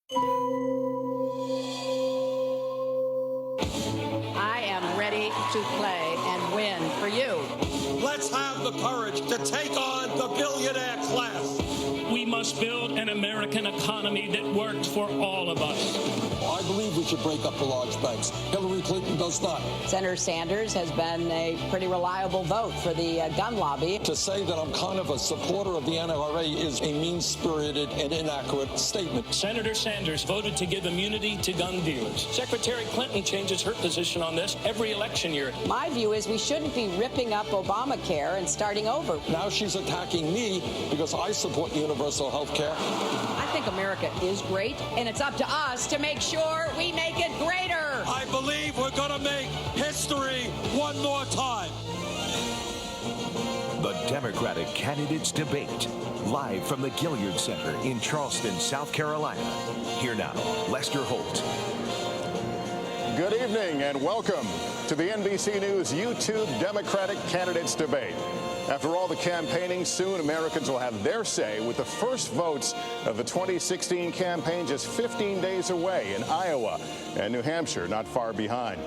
I am ready to play and win for you. Let's have the courage to take on the billionaire class. We must build an American economy that works for all of us. I believe we should break up the large banks. Hillary Clinton does not. Senator Sanders has been a pretty reliable vote for the gun lobby. To say that I'm kind of a supporter of the NRA is a mean-spirited and inaccurate statement. Senator Sanders voted to give immunity to gun dealers. Secretary Clinton changes her position on this every election year. My view is we shouldn't be ripping up Obamacare and starting over. Now she's attacking me because I support universal health care. I think America is great, and it's up to us to make sure we make it greater. I believe we're going to make history one more time. The Democratic Candidates Debate, live from the Gilliard Center in Charleston, South Carolina. Here now, Lester Holt. Good evening and welcome to the NBC News YouTube Democratic Candidates Debate. After all the campaigning, soon Americans will have their say with the first votes of the 2016 campaign just 15 days away in Iowa and New Hampshire, not far behind.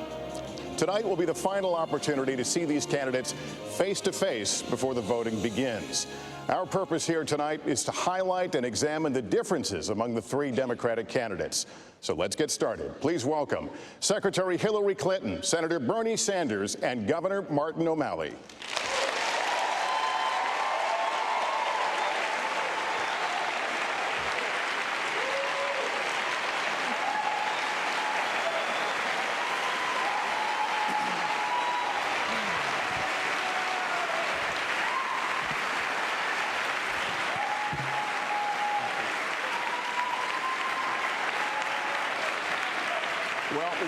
Tonight will be the final opportunity to see these candidates face to face before the voting begins. Our purpose here tonight is to highlight and examine the differences among the three Democratic candidates. So let's get started. Please welcome Secretary Hillary Clinton, Senator Bernie Sanders, and Governor Martin O'Malley.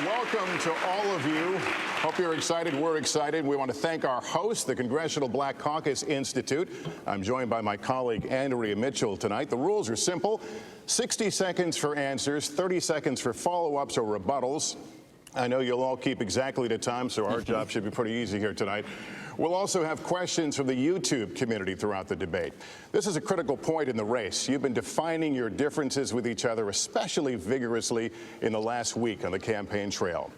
Welcome to all of you. Hope you're excited. We're excited. We want to thank our host, the Congressional Black Caucus Institute. I'm joined by my colleague, Andrea Mitchell, tonight. The rules are simple. 60 seconds for answers, 30 seconds for follow-ups or rebuttals. I know you'll all keep exactly to time, so our job should be pretty easy here tonight. We'll also have questions from the YouTube community throughout the debate. This is a critical point in the race. You've been defining your differences with each other, especially vigorously in the last week on the campaign trail.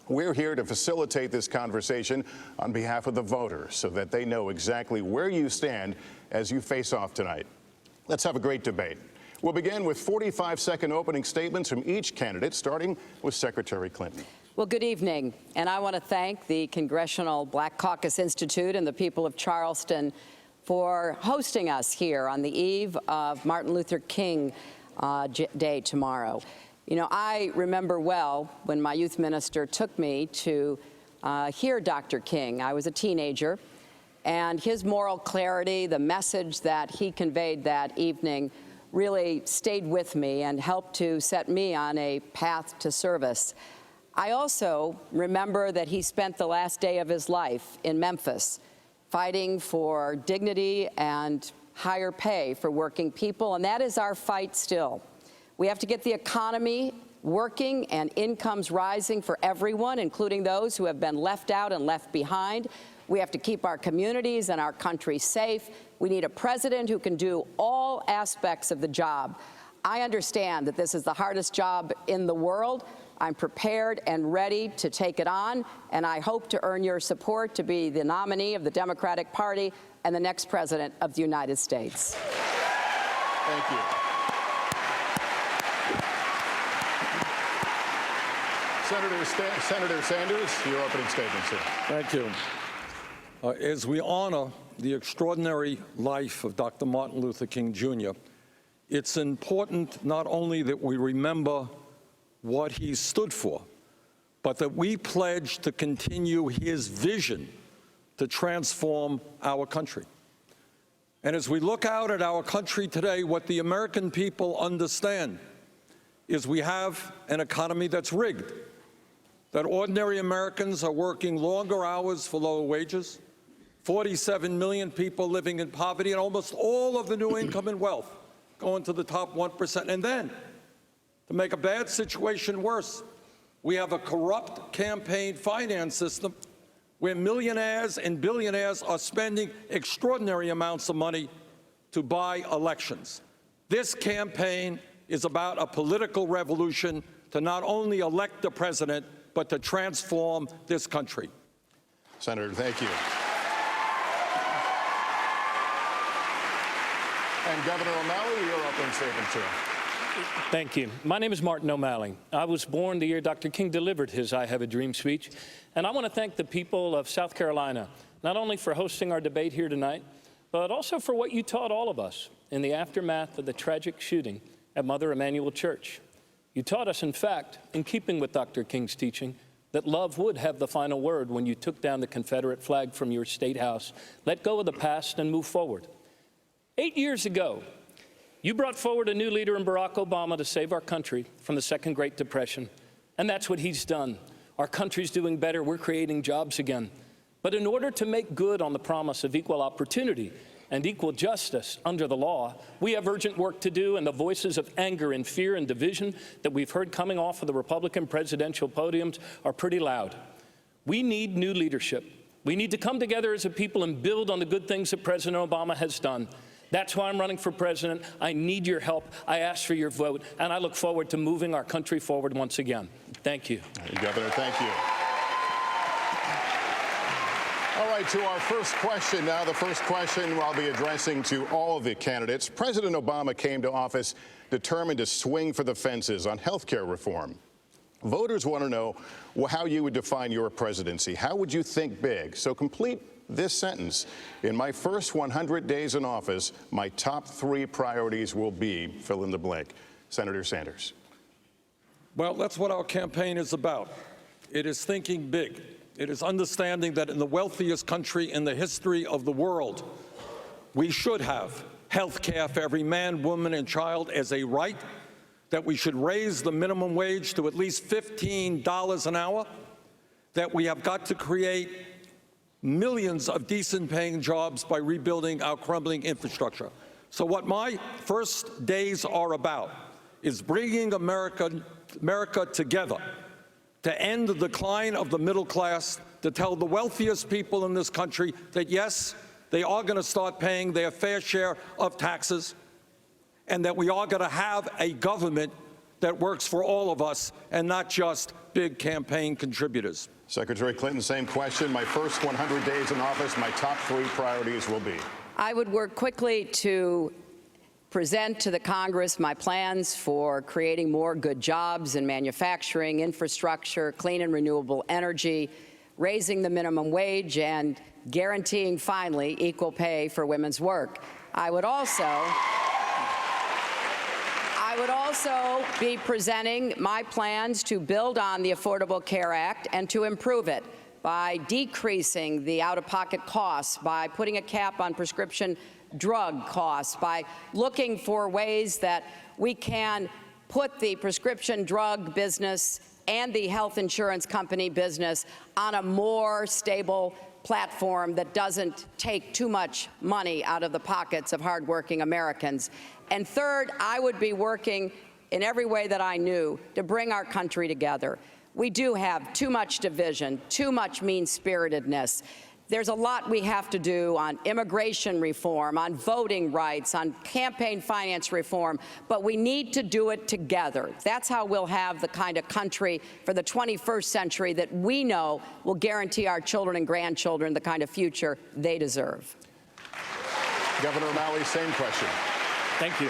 We're here to facilitate this conversation on behalf of the voters so that they know exactly where you stand as you face off tonight. Let's have a great debate. We'll begin with 45-second opening statements from each candidate, starting with Secretary Clinton. Well, good evening, and I want to thank the Congressional Black Caucus Institute and the people of Charleston for hosting us here on the eve of Martin Luther King Day tomorrow. You know, I remember well when my youth minister took me to hear Dr. King. I was a teenager, and his moral clarity, the message that he conveyed that evening really stayed with me and helped to set me on a path to service. I also remember that he spent the last day of his life in Memphis fighting for dignity and higher pay for working people, and that is our fight still. We have to get the economy working and incomes rising for everyone, including those who have been left out and left behind. We have to keep our communities and our country safe. We need a president who can do all aspects of the job. I understand that this is the hardest job in the world. I'm prepared and ready to take it on, and I hope to earn your support to be the nominee of the Democratic Party and the next president of the United States. Thank you. Senator Sanders, your opening statement, sir. Thank you. As we honor the extraordinary life of Dr. Martin Luther King, Jr., it's important not only that we remember what he stood for, but that we pledge to continue his vision to transform our country. And as we look out at our country today, what the American people understand is we have an economy that's rigged, that ordinary Americans are working longer hours for lower wages, 47 million people living in poverty, and almost all of the new income and wealth going to the top 1%. And then, to make a bad situation worse, we have a corrupt campaign finance system where millionaires and billionaires are spending extraordinary amounts of money to buy elections. This campaign is about a political revolution to not only elect the president, but to transform this country. Senator, thank you. And Governor O'Malley, you're up in statement two. Thank you. My name is Martin O'Malley. I was born the year Dr. King delivered his I Have a Dream speech. And I want to thank the people of South Carolina, not only for hosting our debate here tonight, but also for what you taught all of us in the aftermath of the tragic shooting at Mother Emanuel Church. You taught us, in fact, in keeping with Dr. King's teaching, that love would have the final word when you took down the Confederate flag from your state house, let go of the past and move forward. 8 years ago, you brought forward a new leader in Barack Obama to save our country from the Second Great Depression. And that's what he's done. Our country's doing better. We're creating jobs again. But in order to make good on the promise of equal opportunity and equal justice under the law, we have urgent work to do, and the voices of anger and fear and division that we've heard coming off of the Republican presidential podiums are pretty loud. We need new leadership. We need to come together as a people and build on the good things that President Obama has done. That's why I'm running for president. I need your help. I ask for your vote, and I look forward to moving our country forward once again. Thank you. Governor, thank you. All right, to our first question now. The first question I'll be addressing to all of the candidates. President Obama came to office determined to swing for the fences on health care reform. Voters want to know how you would define your presidency. How would you think big? So complete this sentence. In my first 100 days in office, my top 3 priorities will be, fill in the blank. Senator Sanders. Well, that's what our campaign is about. It is thinking big. It is understanding that in the wealthiest country in the history of the world, we should have health care for every man, woman, and child as a right, that we should raise the minimum wage to at least $15 an hour, that we have got to create millions of decent-paying jobs by rebuilding our crumbling infrastructure. So what my first days are about is bringing America together to end the decline of the middle class, to tell the wealthiest people in this country that, yes, they are going to start paying their fair share of taxes, and that we are going to have a government that works for all of us and not just big campaign contributors. Secretary Clinton, same question. My first 100 days in office, my top 3 priorities will be. I would work quickly to present to the Congress my plans for creating more good jobs in manufacturing, infrastructure, clean and renewable energy, raising the minimum wage, and guaranteeing finally equal pay for women's work. I would also be presenting my plans to build on the Affordable Care Act and to improve it by decreasing the out-of-pocket costs, by putting a cap on prescription drug costs, by looking for ways that we can put the prescription drug business and the health insurance company business on a more stable platform that doesn't take too much money out of the pockets of hardworking Americans. And third, I would be working in every way that I knew to bring our country together. We do have too much division, too much mean-spiritedness. There's a lot we have to do on immigration reform, on voting rights, on campaign finance reform, but we need to do it together. That's how we'll have the kind of country for the 21st century that we know will guarantee our children and grandchildren the kind of future they deserve. Governor O'Malley, same question. Thank you.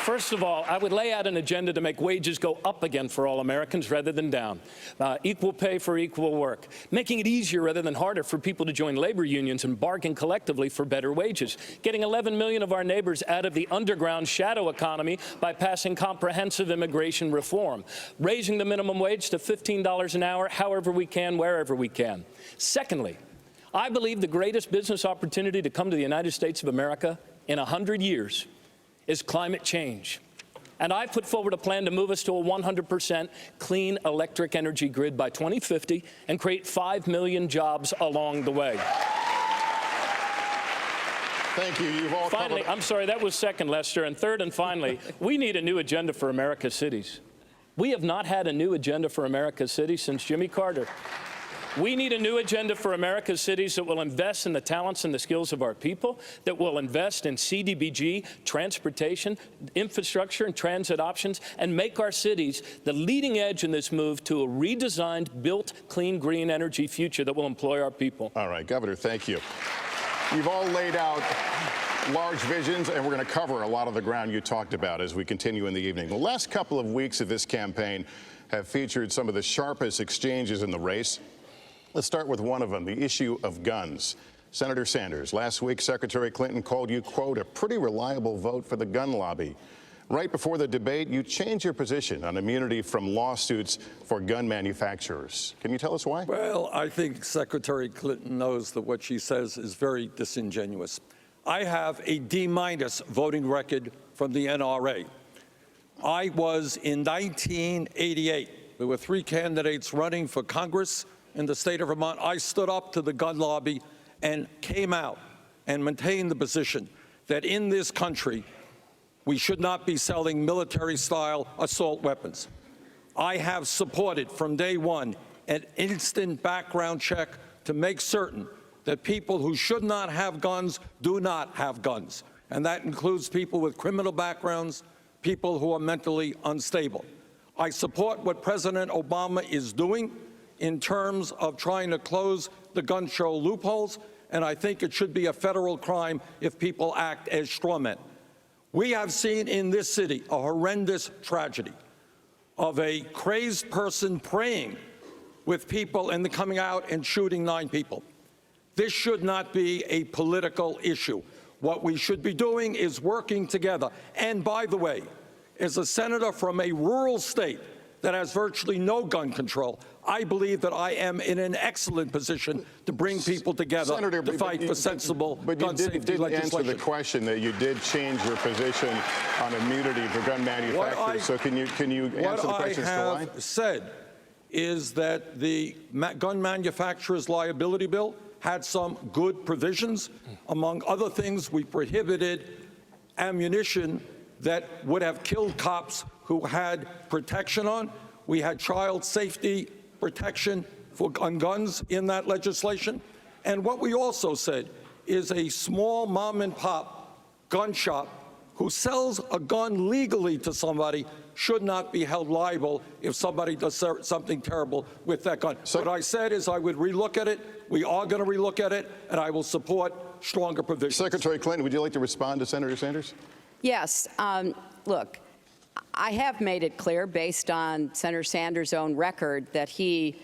First of all, I would lay out an agenda to make wages go up again for all Americans rather than down. Equal pay for equal work. Making it easier rather than harder for people to join labor unions and bargain collectively for better wages. Getting 11 million of our neighbors out of the underground shadow economy by passing comprehensive immigration reform. Raising the minimum wage to $15 an hour however we can, wherever we can. Secondly, I believe the greatest business opportunity to come to the United States of America in 100 years is climate change. And I put forward a plan to move us to a 100% clean electric energy grid by 2050 and create 5 million jobs along the way. Thank you. You've all Finally, I'm sorry, that was second, Lester. And third and finally, we need a new agenda for America's cities. We have not had a new agenda for America's cities since Jimmy Carter. We need a new agenda for America's cities that will invest in the talents and the skills of our people, that will invest in CDBG, transportation, infrastructure, and transit options, and make our cities the leading edge in this move to a redesigned, built, clean, green energy future that will employ our people. All right, Governor, thank you. You've all laid out large visions, and we're going to cover a lot of the ground you talked about as we continue in the evening. The last couple of weeks of this campaign have featured some of the sharpest exchanges in the race. Let's start with one of them, the issue of guns. Senator Sanders, last week, Secretary Clinton called you, quote, a pretty reliable vote for the gun lobby. Right before the debate, you changed your position on immunity from lawsuits for gun manufacturers. Can you tell us why? Well, I think Secretary Clinton knows that what she says is very disingenuous. I have a D- voting record from the NRA. I was in 1988. There were 3 candidates running for Congress in the state of Vermont. I stood up to the gun lobby and came out and maintained the position that in this country, we should not be selling military-style assault weapons. I have supported from day one an instant background check to make certain that people who should not have guns do not have guns. And that includes people with criminal backgrounds, people who are mentally unstable. I support what President Obama is doing in terms of trying to close the gun show loopholes, and I think it should be a federal crime if people act as straw men. We have seen in this city a horrendous tragedy of a crazed person praying with people and then coming out and shooting 9 people. This should not be a political issue. What we should be doing is working together. And by the way, as a senator from a rural state that has virtually no gun control, I believe that I am in an excellent position to bring people together Senator, to fight for sensible gun safety didn't legislation. answer the question that you did change your position on immunity for gun manufacturers. So can you answer the question as to why? What I have said is that the gun manufacturer's liability bill had some good provisions. Among other things, we prohibited ammunition that would have killed cops who had protection on. We had child safety protection on guns in that legislation. And what we also said is a small mom and pop gun shop who sells a gun legally to somebody should not be held liable if somebody does something terrible with that gun. So what I said is I would relook at it. We are going to relook at it, and I will support stronger provisions. Secretary Clinton, would you like to respond to Senator Sanders? Yes. Look, I have made it clear, based on Senator Sanders' own record, that he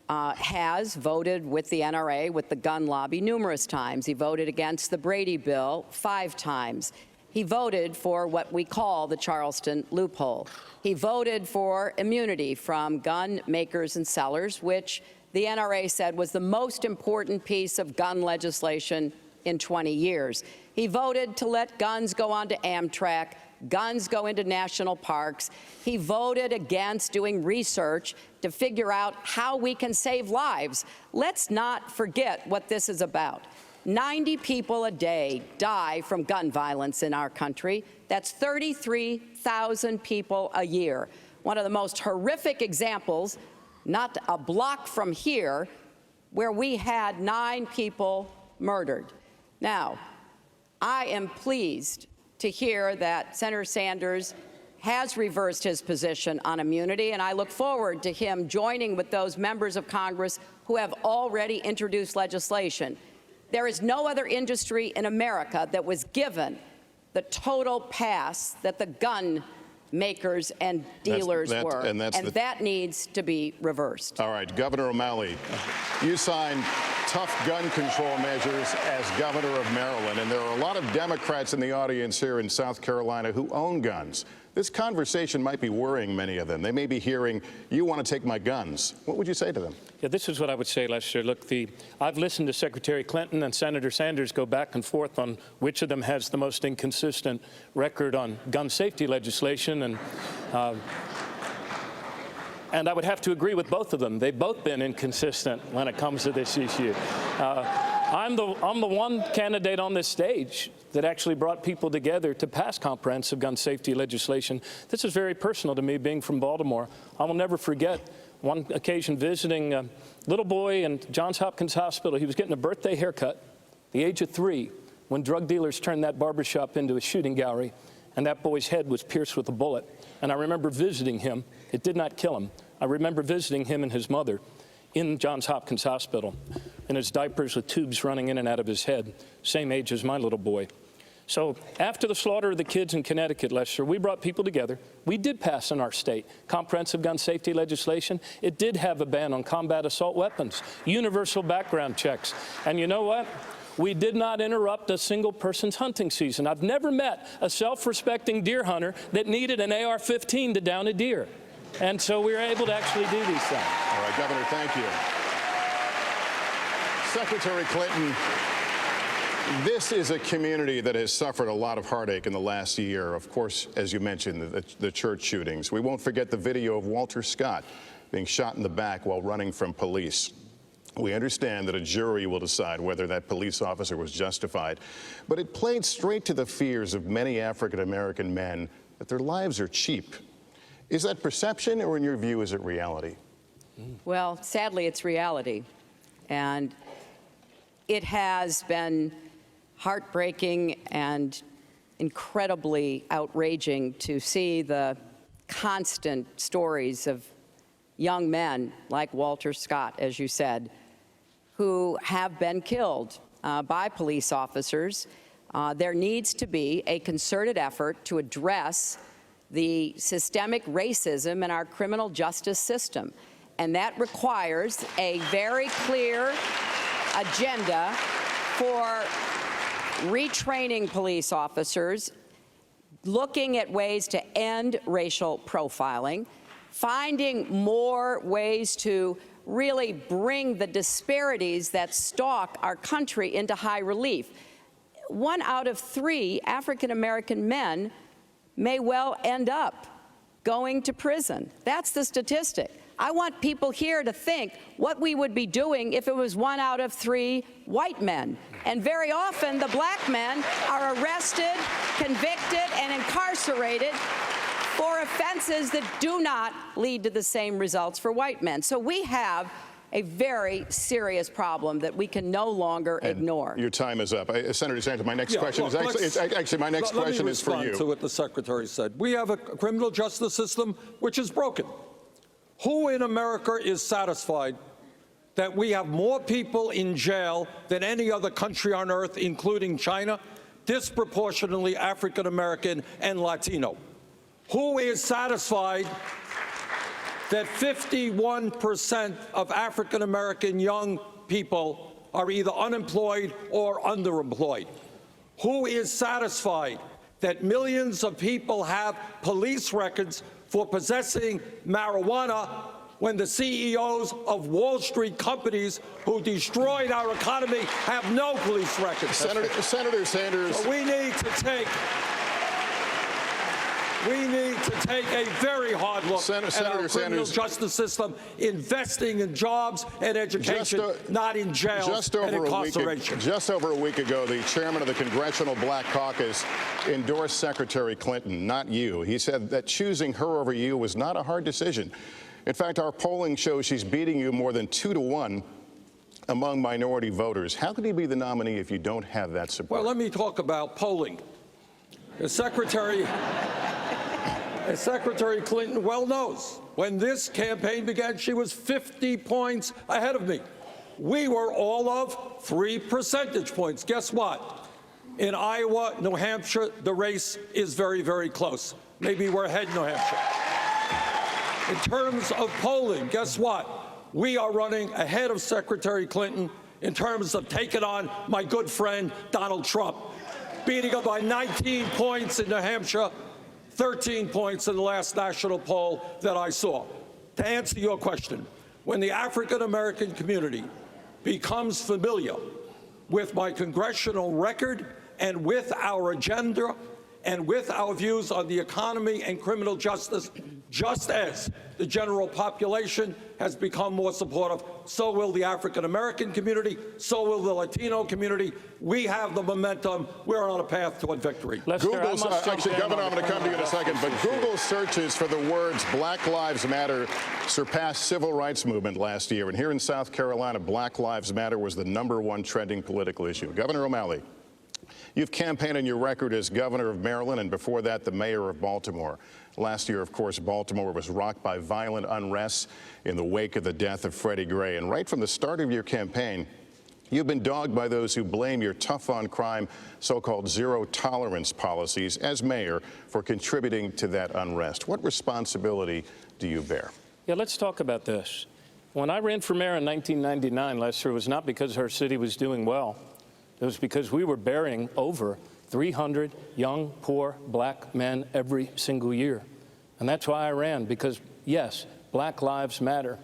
has voted with the NRA, with the gun lobby, numerous times. He voted against the Brady bill 5 times. He voted for what we call the Charleston loophole. He voted for immunity from gun makers and sellers, which the NRA said was the most important piece of gun legislation in 20 years. He voted to let guns go onto Amtrak, guns go into national parks. He voted against doing research to figure out how we can save lives. Let's not forget what this is about. 90 people a day die from gun violence in our country. That's 33,000 people a year. One of the most horrific examples, not a block from here, where we had 9 people murdered. Now, I am pleased to hear that Senator Sanders has reversed his position on immunity, and I look forward to him joining with those members of Congress who have already introduced legislation. There is no other industry in America that was given the total pass that the gun makers and dealers were, and that needs to be reversed. All right, Governor O'Malley, you signed tough gun control measures as governor of Maryland, and there are a lot of Democrats in the audience here in South Carolina who own guns. This conversation might be worrying many of them. They may be hearing, you want to take my guns. What would you say to them? Yeah, this is what I would say, Lester. Look, I've listened to Secretary Clinton and Senator Sanders go back and forth on which of them has the most inconsistent record on gun safety legislation, and I would have to agree with both of them. They've both been inconsistent when it comes to this issue. I'm the one candidate on this stage that actually brought people together to pass comprehensive gun safety legislation. This is very personal to me, being from Baltimore. I will never forget one occasion visiting a little boy in Johns Hopkins Hospital. He was getting a birthday haircut, the age of 3, when drug dealers turned that barbershop into a shooting gallery, and that boy's head was pierced with a bullet. And I remember visiting him. It did not kill him. I remember visiting him and his mother in Johns Hopkins Hospital, in his diapers with tubes running in and out of his head, same age as my little boy. So after the slaughter of the kids in Connecticut, Lester, we brought people together. We did pass in our state comprehensive gun safety legislation. It did have a ban on combat assault weapons, universal background checks. And you know what? We did not interrupt a single person's hunting season. I've never met a self-respecting deer hunter that needed an AR-15 to down a deer. And so we were able to actually do these things. All right, Governor, thank you. Secretary Clinton, this is a community that has suffered a lot of heartache in the last year. Of course, as you mentioned, the church shootings. We won't forget the video of Walter Scott being shot in the back while running from police. We understand that a jury will decide whether that police officer was justified, but it played straight to the fears of many African-American men that their lives are cheap. Is that perception, or in your view, is it reality? Well, sadly, it's reality. And it has been heartbreaking and incredibly outraging to see the constant stories of young men like Walter Scott, as you said, who have been killed by police officers. There needs to be a concerted effort to address the systemic racism in our criminal justice system. And that requires a very clear agenda for retraining police officers, looking at ways to end racial profiling, finding more ways to really bring the disparities that stalk our country into high relief. 1 out of 3 African-American men may well end up going to prison. That's the statistic. I want people here to think what we would be doing if it was 1 out of 3 white men. And very often the black men are arrested, convicted, and incarcerated for offenses that do not lead to the same results for white men. So we have a very serious problem that we can no longer ignore. Your time is up. Senator Sanders, my next question is actually my next question is for you. Let me respond to what the Secretary said. We have a criminal justice system which is broken. Who in America is satisfied that we have more people in jail than any other country on earth, including China, disproportionately African American and Latino? Who is satisfied that 51% of African American young people are either unemployed or underemployed? Who is satisfied that millions of people have police records for possessing marijuana when the CEOs of Wall Street companies who destroyed our economy have no police records? Senator Sanders. So we need to take a very hard look at our criminal justice system, investing in jobs and education, not in jails and incarceration. Just over a week ago, the chairman of the Congressional Black Caucus endorsed Secretary Clinton, not you. He said that choosing her over you was not a hard decision. In fact, our polling shows she's beating you more than 2 to 1 among minority voters. How could he be the nominee if you don't have that support? Well, let me talk about polling. As Secretary Clinton well knows, when this campaign began, she was 50 points ahead of me. We were all of 3 percentage points. Guess what? In Iowa, New Hampshire, the race is very, very close. Maybe we're ahead in New Hampshire. In terms of polling, guess what? We are running ahead of Secretary Clinton in terms of taking on my good friend Donald Trump, beating him by 19 points in New Hampshire, 13 points in the last national poll that I saw. To answer your question, when the African-American community becomes familiar with my congressional record and with our agenda, and with our views on the economy and criminal justice, just as the general population has become more supportive, so will the African-American community, so will the Latino community. We have the momentum. We're on a path toward victory. Google's, actually, Governor, I'm going to come to you in a second, but Google searches for the words Black Lives Matter surpassed civil rights movement last year. And here in South Carolina, Black Lives Matter was the #1 trending political issue. Governor O'Malley, you've campaigned on your record as governor of Maryland, and before that, the mayor of Baltimore. Last year, of course, Baltimore was rocked by violent unrest in the wake of the death of Freddie Gray. And right from the start of your campaign, you've been dogged by those who blame your tough-on-crime, so-called zero-tolerance policies as mayor for contributing to that unrest. What responsibility do you bear? Yeah, let's talk about this. When I ran for mayor in 1999, Lester, it was not because our city was doing well. It was because we were burying over 300 young, poor black men every single year. And that's why I ran, because, yes, Black Lives Matter.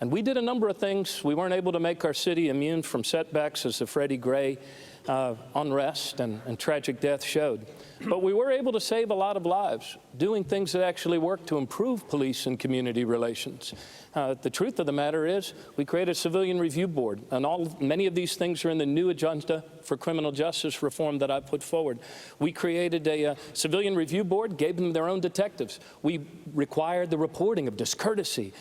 And we did a number of things. We weren't able to make our city immune from setbacks, as the Freddie Gray unrest and tragic death showed. But we were able to save a lot of lives, doing things that actually work to improve police and community relations. The truth of the matter is, we created a civilian review board, and many of these things are in the new agenda for criminal justice reform that I put forward. We created a civilian review board, gave them their own detectives. We required the reporting of discourtesy,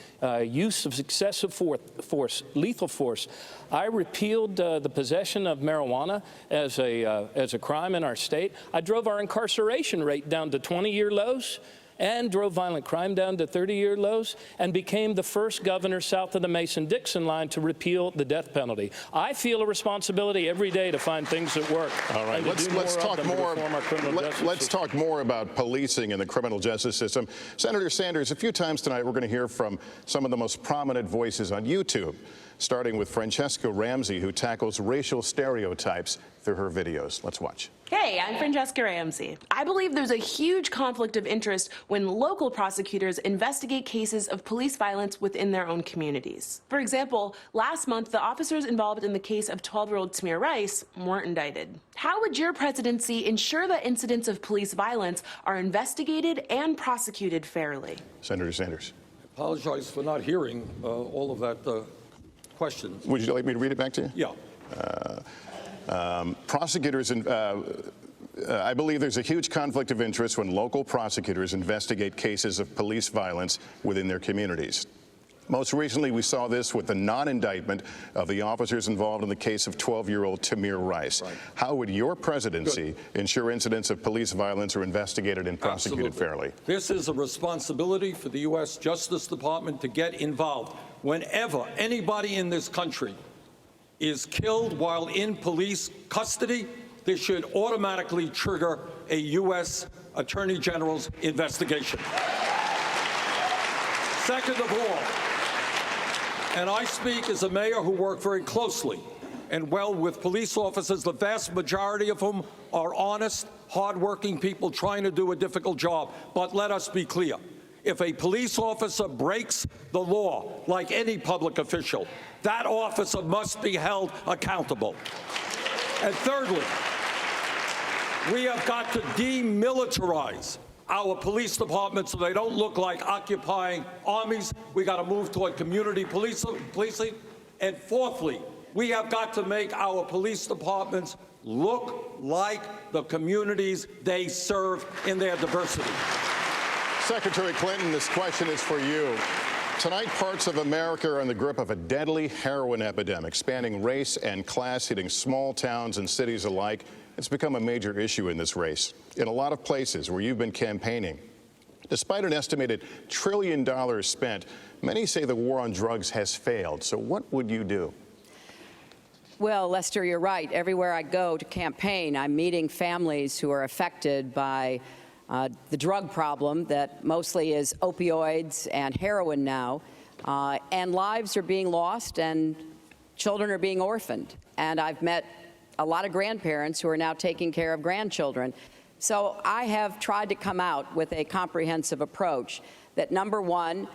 use of excessive force, lethal force. I repealed the possession of marijuana as a crime in our state. I drove our incarceration rate down to 20-year lows, and drove violent crime down to 30-year lows, and became the first governor south of the Mason-Dixon line to repeal the death penalty. I feel a responsibility every day to find things that work. All right, let's talk more about policing and the criminal justice system. Senator Sanders, a few times tonight we're going to hear from some of the most prominent voices on YouTube, starting with Francesco Ramsey, who tackles racial stereotypes through her videos. Let's watch. Hey, I'm Francesco Ramsey. I believe there's a huge conflict of interest when local prosecutors investigate cases of police violence within their own communities. For example, last month, the officers involved in the case of 12-year-old Tamir Rice weren't indicted. How would your presidency ensure that incidents of police violence are investigated and prosecuted fairly? Senator Sanders. I apologize for not hearing all of that question. Would you like me to read it back to you? Yeah. Prosecutors, I believe there's a huge conflict of interest when local prosecutors investigate cases of police violence within their communities. Most recently, we saw this with the non-indictment of the officers involved in the case of 12-year-old Tamir Rice. Right. How would your presidency ensure incidents of police violence are investigated and prosecuted fairly? This is a responsibility for the U.S. Justice Department to get involved. Whenever anybody in this country is killed while in police custody, this should automatically trigger a U.S. Attorney General's investigation. Second of all, and I speak as a mayor who worked very closely and well with police officers, the vast majority of whom are honest, hardworking people trying to do a difficult job. But let us be clear. If a police officer breaks the law, like any public official, that officer must be held accountable. And thirdly, we have got to demilitarize our police departments so they don't look like occupying armies. We got to move toward community policing. And fourthly, we have got to make our police departments look like the communities they serve in their diversity. Secretary Clinton, this question is for you. Tonight, parts of America are in the grip of a deadly heroin epidemic, spanning race and class, hitting small towns and cities alike. It's become a major issue in this race. In a lot of places where you've been campaigning, despite an estimated $1 trillion spent, many say the war on drugs has failed. So what would you do? Well, Lester, you're right. Everywhere I go to campaign, I'm meeting families who are affected by the drug problem that mostly is opioids and heroin now, and lives are being lost and children are being orphaned. And I've met a lot of grandparents who are now taking care of grandchildren. So I have tried to come out with a comprehensive approach that, number one,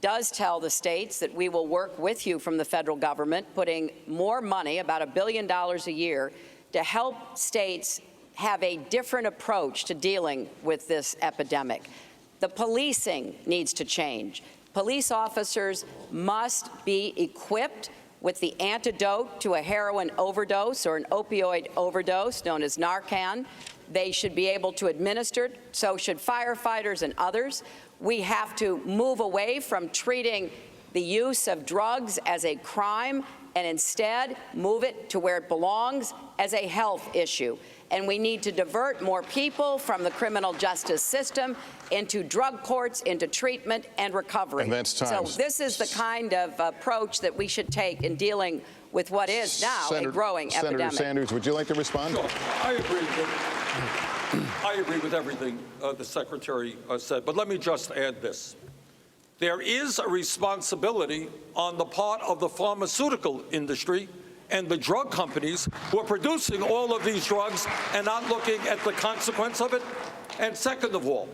does tell the states that we will work with you from the federal government, putting more money, about $1 billion a year, to help states have a different approach to dealing with this epidemic. The policing needs to change. Police officers must be equipped with the antidote to a heroin overdose or an opioid overdose known as Narcan. They should be able to administer it, so should firefighters and others. We have to move away from treating the use of drugs as a crime and instead move it to where it belongs, as a health issue. And we need to divert more people from the criminal justice system into drug courts, into treatment and recovery. And that's time. So this is the kind of approach that we should take in dealing with what is now a growing epidemic. Senator Sanders, would you like to respond? Sure. I agree with everything the Secretary said, but let me just add this. There is a responsibility on the part of the pharmaceutical industry and the drug companies who are producing all of these drugs and not looking at the consequence of it. And second of all,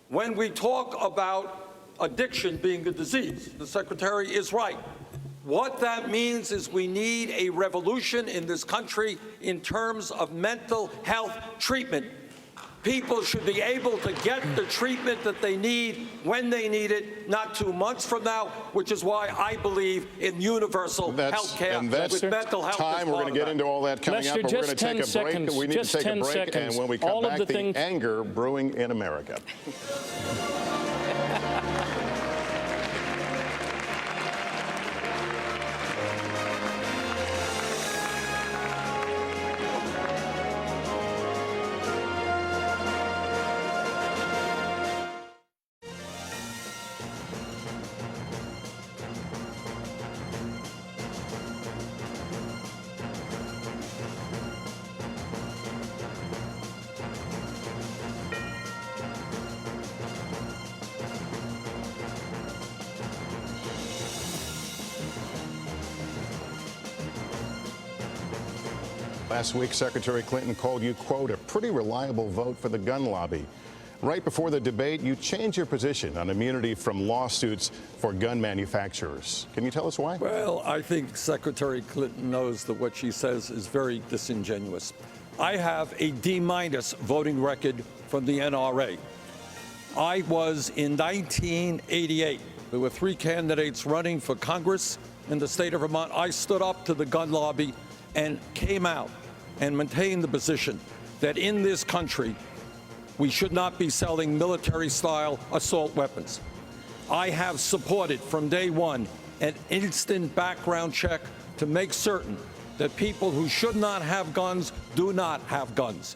when we talk about addiction being a disease, the Secretary is right. What that means is we need a revolution in this country in terms of mental health treatment. People should be able to get the treatment that they need when they need it, not 2 months from now, which is why I believe in universal health care with mental health. Time. We're going to get into all that coming up, but we're going to take a break. We need to take a break, and when we come back, the anger brewing in America. Last week, Secretary Clinton called you, quote, a pretty reliable vote for the gun lobby. Right before the debate, you changed your position on immunity from lawsuits for gun manufacturers. Can you tell us why? Well, I think Secretary Clinton knows that what she says is very disingenuous. I have a D- voting record from the NRA. I was in 1988. There were 3 candidates running for Congress in the state of Vermont. I stood up to the gun lobby and came out and maintained the position that in this country, we should not be selling military-style assault weapons. I have supported from day one an instant background check to make certain that people who should not have guns do not have guns.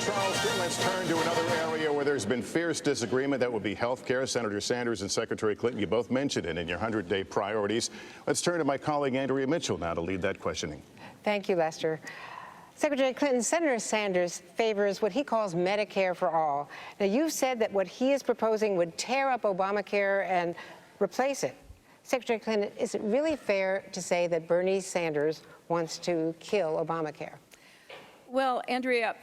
Charleston, let's turn to another area where there's been fierce disagreement. That would be health care. Senator Sanders and Secretary Clinton, you both mentioned it in your 100-day priorities. Let's turn to my colleague Andrea Mitchell now to lead that questioning. Thank you, Lester. Secretary Clinton, Senator Sanders favors what he calls Medicare for all. Now, you've said that what he is proposing would tear up Obamacare and replace it. Secretary Clinton, is it really fair to say that Bernie Sanders wants to kill Obamacare? Well, Andrea,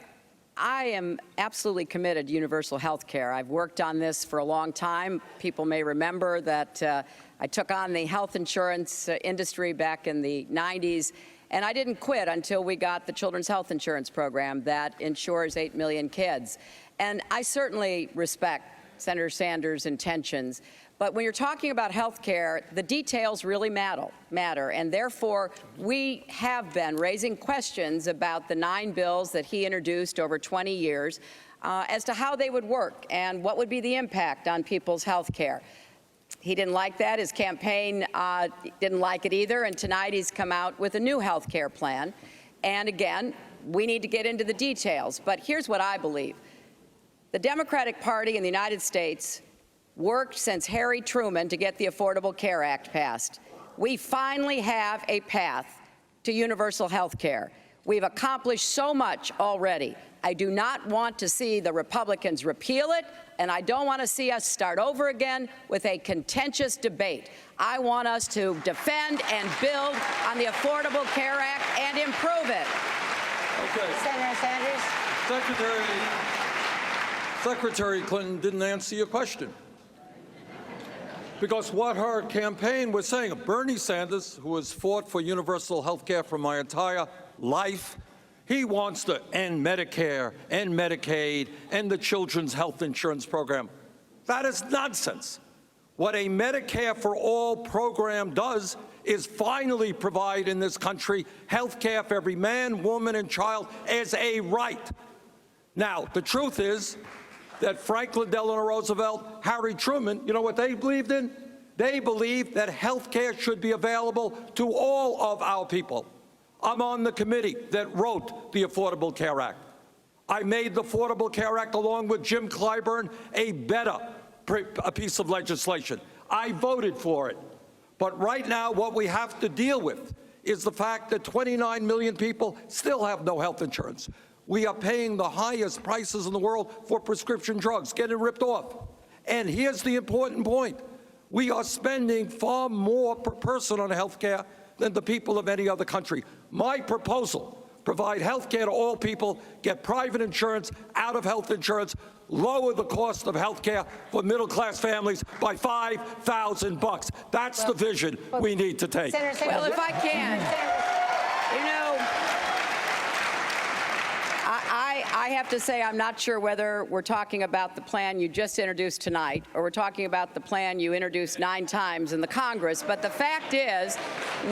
I am absolutely committed to universal health care. I've worked on this for a long time. People may remember that I took on the health insurance industry back in the 90s, and I didn't quit until we got the Children's Health Insurance Program that insures 8 million kids. And I certainly respect Senator Sanders' intentions. But when you're talking about health care, the details really matter, and therefore we have been raising questions about the 9 bills that he introduced over 20 years as to how they would work and what would be the impact on people's health care. He didn't like that. His campaign didn't like it either, and tonight he's come out with a new health care plan. And again, we need to get into the details, but here's what I believe. The Democratic Party in the United States worked since Harry Truman to get the Affordable Care Act passed. We finally have a path to universal health care. We've accomplished so much already. I do not want to see the Republicans repeal it, and I don't want to see us start over again with a contentious debate. I want us to defend and build on the Affordable Care Act and improve it. Okay. Senator Sanders? Secretary Clinton didn't answer your question. Because what her campaign was saying, Bernie Sanders, who has fought for universal health care for my entire life, he wants to end Medicare, end Medicaid, end the Children's Health Insurance Program. That is nonsense. What a Medicare for All program does is finally provide in this country health care for every man, woman, and child as a right. Now, the truth is that Franklin Delano Roosevelt, Harry Truman, you know what they believed in? They believed that health care should be available to all of our people. I'm on the committee that wrote the Affordable Care Act. I made the Affordable Care Act, along with Jim Clyburn, a piece of legislation. I voted for it. But right now, what we have to deal with is the fact that 29 million people still have no health insurance. We are paying the highest prices in the world for prescription drugs, getting ripped off. And here's the important point. We are spending far more per person on health care than the people of any other country. My proposal, provide health care to all people, get private insurance out of health insurance, lower the cost of health care for middle-class families by $5,000. That's the vision we need to take. Well, if I can, you know, I have to say I'm not sure whether we're talking about the plan you just introduced tonight or we're talking about the plan you introduced 9 times in the Congress, but the fact is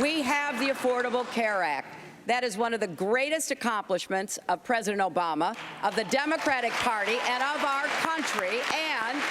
we have the Affordable Care Act. That is one of the greatest accomplishments of President Obama, of the Democratic Party, and of our country, and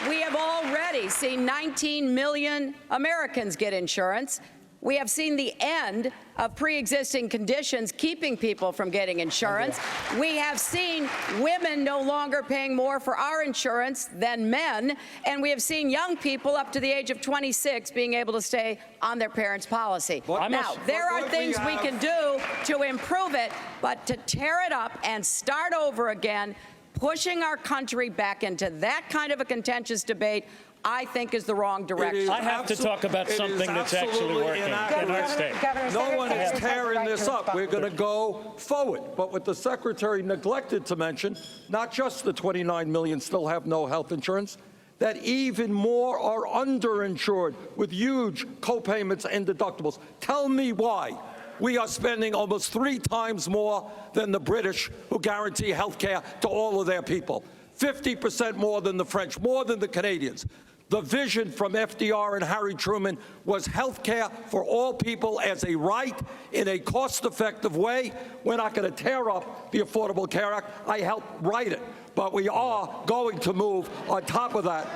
we have already seen 19 million Americans get insurance. We have seen the end of pre-existing conditions keeping people from getting insurance. We have seen women no longer paying more for our insurance than men, and we have seen young people up to the age of 26 being able to stay on their parents' policy. Now, there are things we can do to improve it, but to tear it up and start over again, pushing our country back into that kind of a contentious debate, I think is the wrong direction. I have to talk about something that's actually working in our state. No one is tearing this up. We're going to go forward. But what the Secretary neglected to mention, not just the 29 million still have no health insurance, that even more are underinsured with huge co-payments and deductibles. Tell me why we are spending almost 3 times more than the British, who guarantee health care to all of their people. 50% more than the French, more than the Canadians. The vision from FDR and Harry Truman was health care for all people as a right in a cost-effective way. We're not going to tear up the Affordable Care Act. I helped write it. But we are going to move on top of that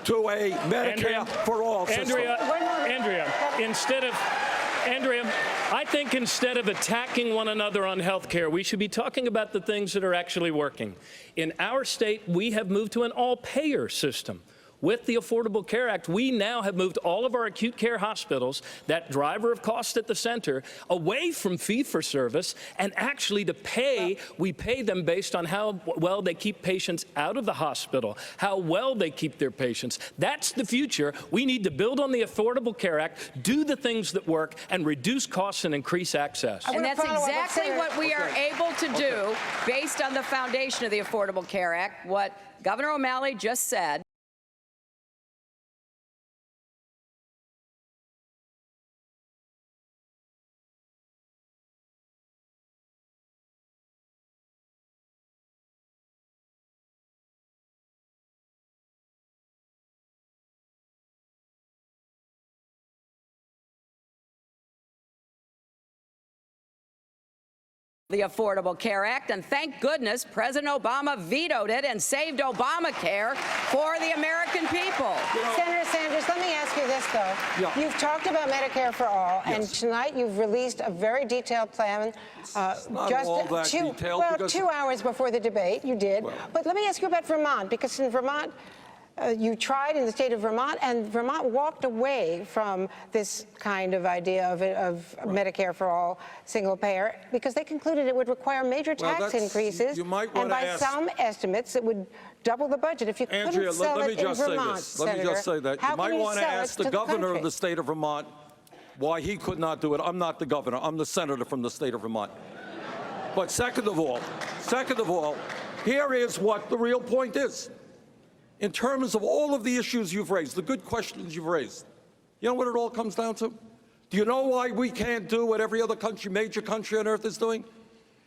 to a Medicare for all system. Andrea, Andrea, I think instead of attacking one another on health care, we should be talking about the things that are actually working. In our state, we have moved to an all-payer system. With the Affordable Care Act, we now have moved all of our acute care hospitals, that driver of cost at the center, away from fee-for-service and actually to pay. We pay them based on how well they keep patients out of the hospital, how well they keep their patients. That's the future. We need to build on the Affordable Care Act, do the things that work, and reduce costs and increase access. And that's exactly what we are able to do based on the foundation of the Affordable Care Act, what Governor O'Malley just said. The Affordable Care Act, and thank goodness President Obama vetoed it and saved Obamacare for the American people. Senator Sanders, let me ask you this, though. Yeah. You've talked about Medicare for all, Yes. and tonight you've released a very detailed plan. Not all that detailed, because- 2 hours before the debate, you did. Well. But let me ask you about Vermont, because in Vermont, you tried in the state of Vermont, and Vermont walked away from this kind of idea of Medicare for all, single payer, because they concluded it would require major Well, tax that's- increases, you might and wanna by ask- some estimates, it would double the budget. If you Andrea, couldn't sell let me it in just say Vermont, this. Let me just say that. how You might can want to sell it ask the to governor of country? the state of Vermont why he could not do it. I'm not the governor. I'm the senator from the state of Vermont. But second of all, here is what the real point is. In terms of all of the issues you've raised, the good questions you've raised, you know what it all comes down to? Do you know why we can't do what every other country, major country on earth is doing?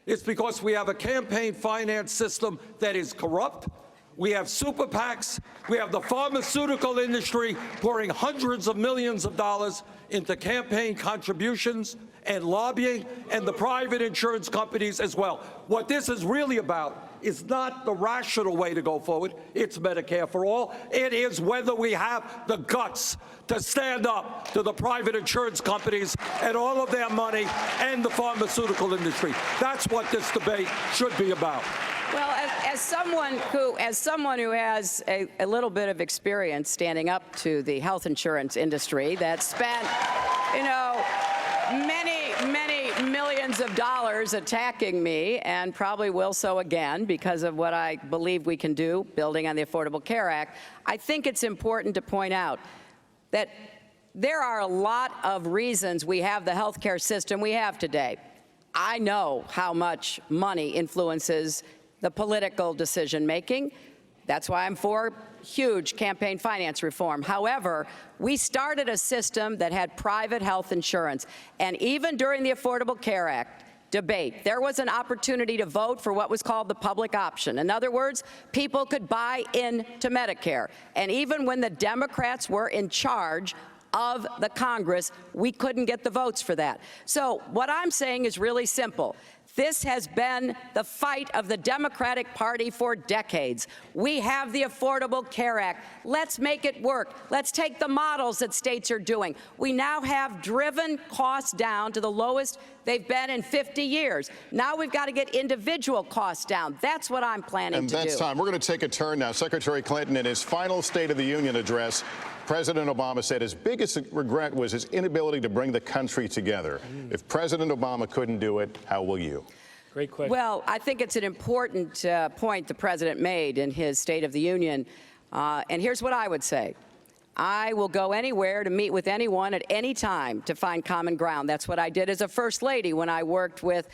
It's because we have a campaign finance system that is corrupt. We have super PACs. We have the pharmaceutical industry pouring hundreds of millions of dollars into campaign contributions and lobbying, and the private insurance companies as well. What this is really about is not the rational way to go forward. It's Medicare for all. It is whether we have the guts to stand up to the private insurance companies and all of their money and the pharmaceutical industry. That's what this debate should be about. Well, as someone who has a little bit of experience standing up to the health insurance industry that spent, many millions of dollars attacking me, and probably will so again because of what I believe we can do, building on the Affordable Care Act, I think it's important to point out that there are a lot of reasons we have the health care system we have today. I know how much money influences the political decision-making. That's why I'm for huge campaign finance reform. However, we started a system that had private health insurance, and even during the Affordable Care Act debate, there was an opportunity to vote for what was called the public option. In other words, people could buy into Medicare. And even when the Democrats were in charge of the Congress, we couldn't get the votes for that. So what I'm saying is really simple. This has been the fight of the Democratic Party for decades. We have the Affordable Care Act. Let's make it work. Let's take the models that states are doing. We now have driven costs down to the lowest they've been in 50 years. Now we've got to get individual costs down. That's what I'm planning to do. And that's time. We're going to take a turn now. Secretary Clinton, in his final State of the Union address, President Obama said his biggest regret was his inability to bring the country together. If President Obama couldn't do it, how will you? Great question. Well, I think it's an important point the president made in his State of the Union. And here's what I would say. I will go anywhere to meet with anyone at any time to find common ground. That's what I did as a First Lady when I worked with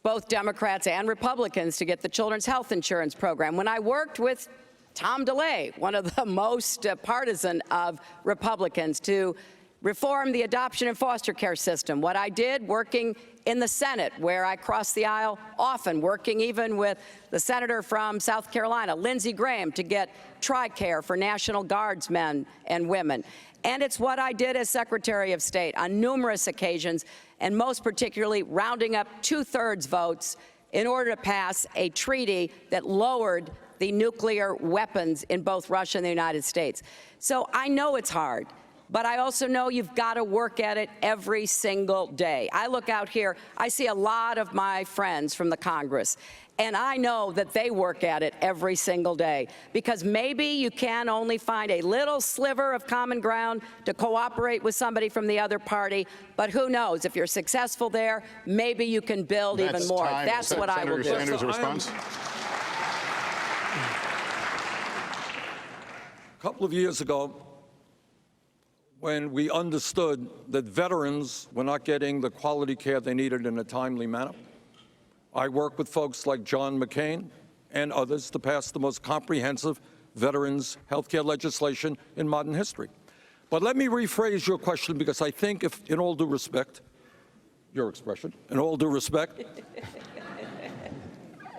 both Democrats and Republicans to get the children's health insurance program. When I worked with Tom DeLay, one of the most partisan of Republicans, to reform the adoption and foster care system. What I did working in the Senate, where I crossed the aisle often, working even with the senator from South Carolina, Lindsey Graham, to get TRICARE for National Guardsmen and women. And it's what I did as Secretary of State on numerous occasions, and most particularly rounding up 2/3 votes in order to pass a treaty that lowered the nuclear weapons in both Russia and the United States. So I know it's hard, But I also know you've got to work at it every single day. I look out here, I see a lot of my friends from the Congress, and I know that they work at it every single day, because maybe you can only find a little sliver of common ground to cooperate with somebody from the other party, but who knows, if you're successful there, maybe you can build even more. That's what I will do. Senator Sanders, a response? A couple of years ago, when we understood that veterans were not getting the quality care they needed in a timely manner, I worked with folks like John McCain and others to pass the most comprehensive veterans health care legislation in modern history. But let me rephrase your question, because I think, if, in all due respect, your expression, in all due respect,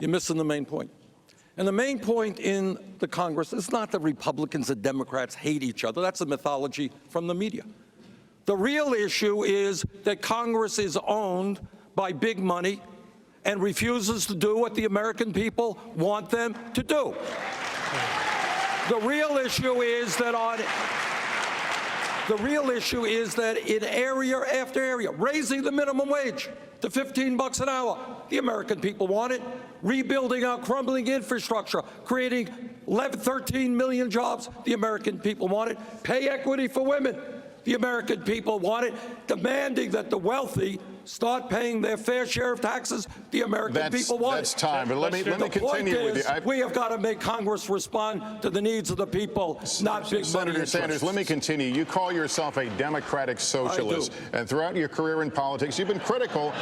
you're missing the main point. And the main point in the Congress is not that Republicans and Democrats hate each other. That's a mythology from the media. The real issue is that Congress is owned by big money and refuses to do what the American people want them to do. The real issue is that in area after area, raising the minimum wage to $15 an hour, the American people want it. Rebuilding our crumbling infrastructure, creating 13 million jobs, the American people want it. Pay equity for women, the American people want it. Demanding that the wealthy start paying their fair share of taxes, the American people want it. That's time, but let me continue with you. We have got to make Congress respond to the needs of the people, not big money. Senator Sanders, let me continue. You call yourself a democratic socialist, and throughout your career in politics, you've been critical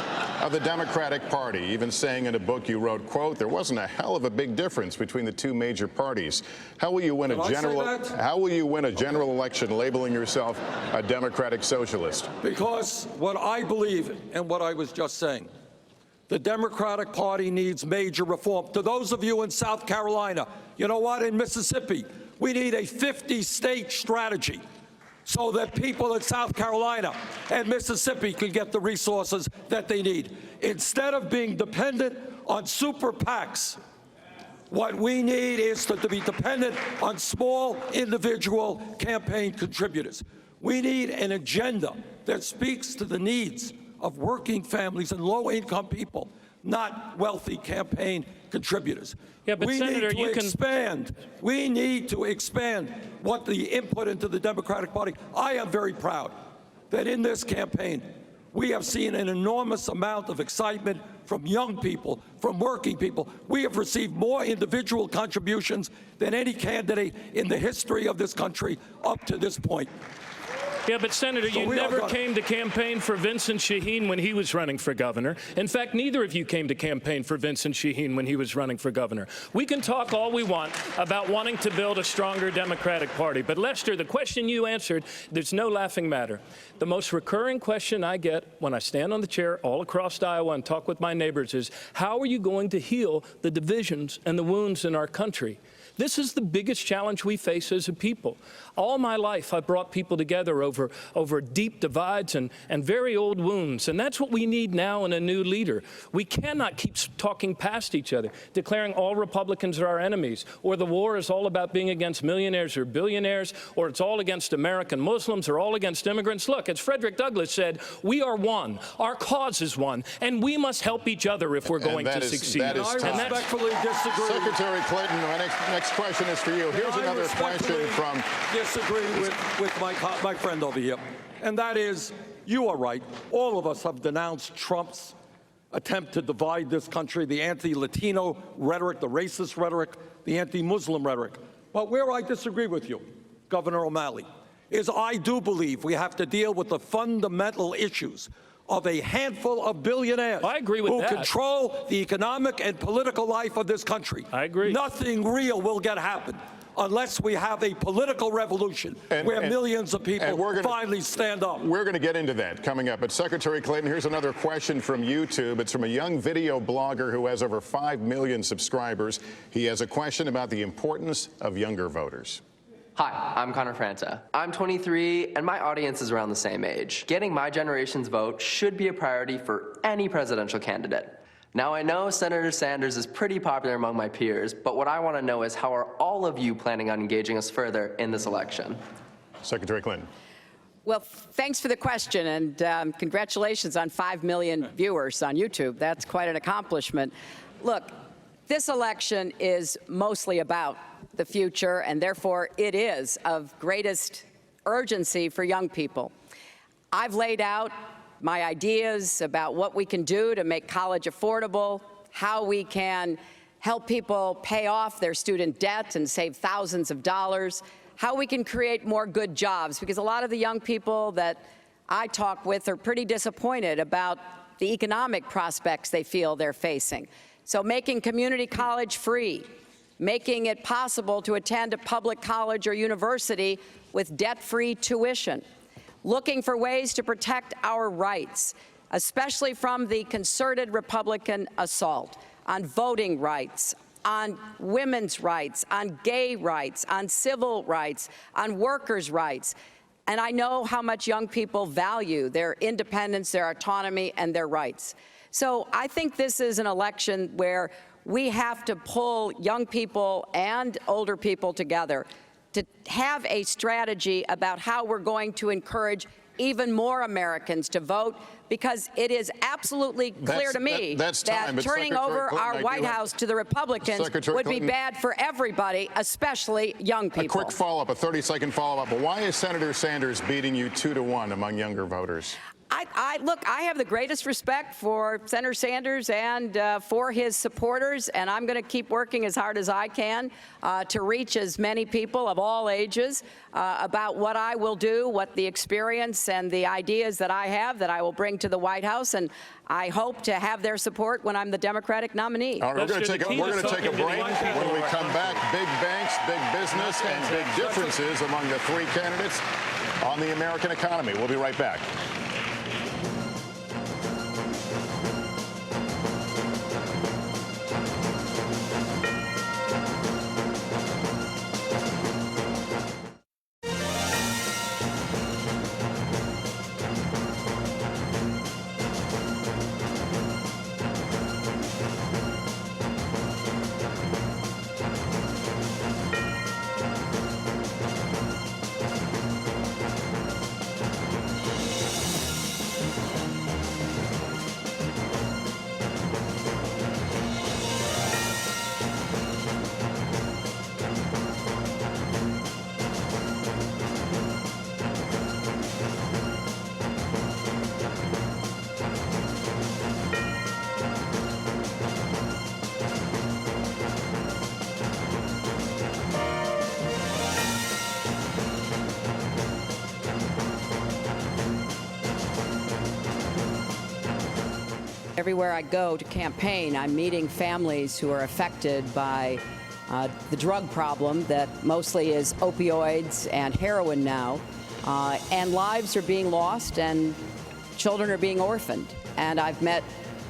of the Democratic Party, even saying in a book you wrote, quote, there wasn't a hell of a big difference between the two major parties. How will you win a general election labeling yourself a democratic socialist? Because what I believe and what I was just saying, the Democratic Party needs major reform. To those of you in South Carolina, you know what, in Mississippi, we need a 50-state strategy so that people in South Carolina and Mississippi can get the resources that they need. Instead of being dependent on super PACs, what we need is to be dependent on small individual campaign contributors. We need an agenda that speaks to the needs of working families and low-income people, not wealthy campaign contributors. Yeah, but Senator, We need to expand what the input into the Democratic Party. I am very proud that in this campaign, we have seen an enormous amount of excitement from young people, from working people. We have received more individual contributions than any candidate in the history of this country up to this point. Yeah, but Senator, you never came to campaign for Vincent Shaheen when he was running for governor. In fact, neither of you came to campaign for Vincent Shaheen when he was running for governor. We can talk all we want about wanting to build a stronger Democratic Party, but Lester, the question you answered, there's no laughing matter. The most recurring question I get when I stand on the chair all across Iowa and talk with my neighbors is, how are you going to heal the divisions and the wounds in our country? This is the biggest challenge we face as a people. All my life, I've brought people together over deep divides and very old wounds, and that's what we need now in a new leader. We cannot keep talking past each other, declaring all Republicans are our enemies, or the war is all about being against millionaires or billionaires, or it's all against American Muslims or all against immigrants. Look, as Frederick Douglass said, we are one. Our cause is one, and we must help each other if we're going to succeed. I respectfully disagree. Secretary Clinton, my next question is for you. Here's another question from... disagree with my friend over here, and that is, you are right. All of us have denounced Trump's attempt to divide this country, the anti-Latino rhetoric, the racist rhetoric, the anti-Muslim rhetoric. But where I disagree with you, Governor O'Malley, is I do believe we have to deal with the fundamental issues of a handful of billionaires who control the economic and political life of this country. I agree. Nothing real will happen unless we have a political revolution where millions of people finally stand up. We're going to get into that coming up. But Secretary Clinton, here's another question from YouTube. It's from a young video blogger who has over 5 million subscribers. He has a question about the importance of younger voters. Hi, I'm Connor Franta. I'm 23, and my audience is around the same age. Getting my generation's vote should be a priority for any presidential candidate. Now, I know Senator Sanders is pretty popular among my peers, but what I want to know is, how are all of you planning on engaging us further in this election? Secretary Clinton. Well, thanks for the question, and congratulations on 5 million viewers on YouTube. That's quite an accomplishment. Look, this election is mostly about the future, and therefore it is of greatest urgency for young people. I've laid out my ideas about what we can do to make college affordable, how we can help people pay off their student debt and save thousands of dollars, how we can create more good jobs, because a lot of the young people that I talk with are pretty disappointed about the economic prospects they feel they're facing. So making community college free, making it possible to attend a public college or university with debt-free tuition, looking for ways to protect our rights, especially from the concerted Republican assault on voting rights, on women's rights, on gay rights, on civil rights, on workers' rights. And I know how much young people value their independence, their autonomy, and their rights. So I think this is an election where we have to pull young people and older people together to have a strategy about how we're going to encourage even more Americans to vote, because it is absolutely clear to me that turning over our White House to the Republicans would be bad for everybody, especially young people. A quick follow-up, a 30-second follow-up. But why is Senator Sanders beating you 2-1 among younger voters? Look, I have the greatest respect for Senator Sanders and for his supporters, and I'm going to keep working as hard as I can to reach as many people of all ages about what I will do, what the experience and the ideas that I have that I will bring to the White House, and I hope to have their support when I'm the Democratic nominee. All right, we're going to take a break. When we come back, big banks, big business, and big differences among the three candidates on the American economy. We'll be right back. Everywhere I go to campaign, I'm meeting families who are affected by the drug problem that mostly is opioids and heroin now, and lives are being lost and children are being orphaned. And I've met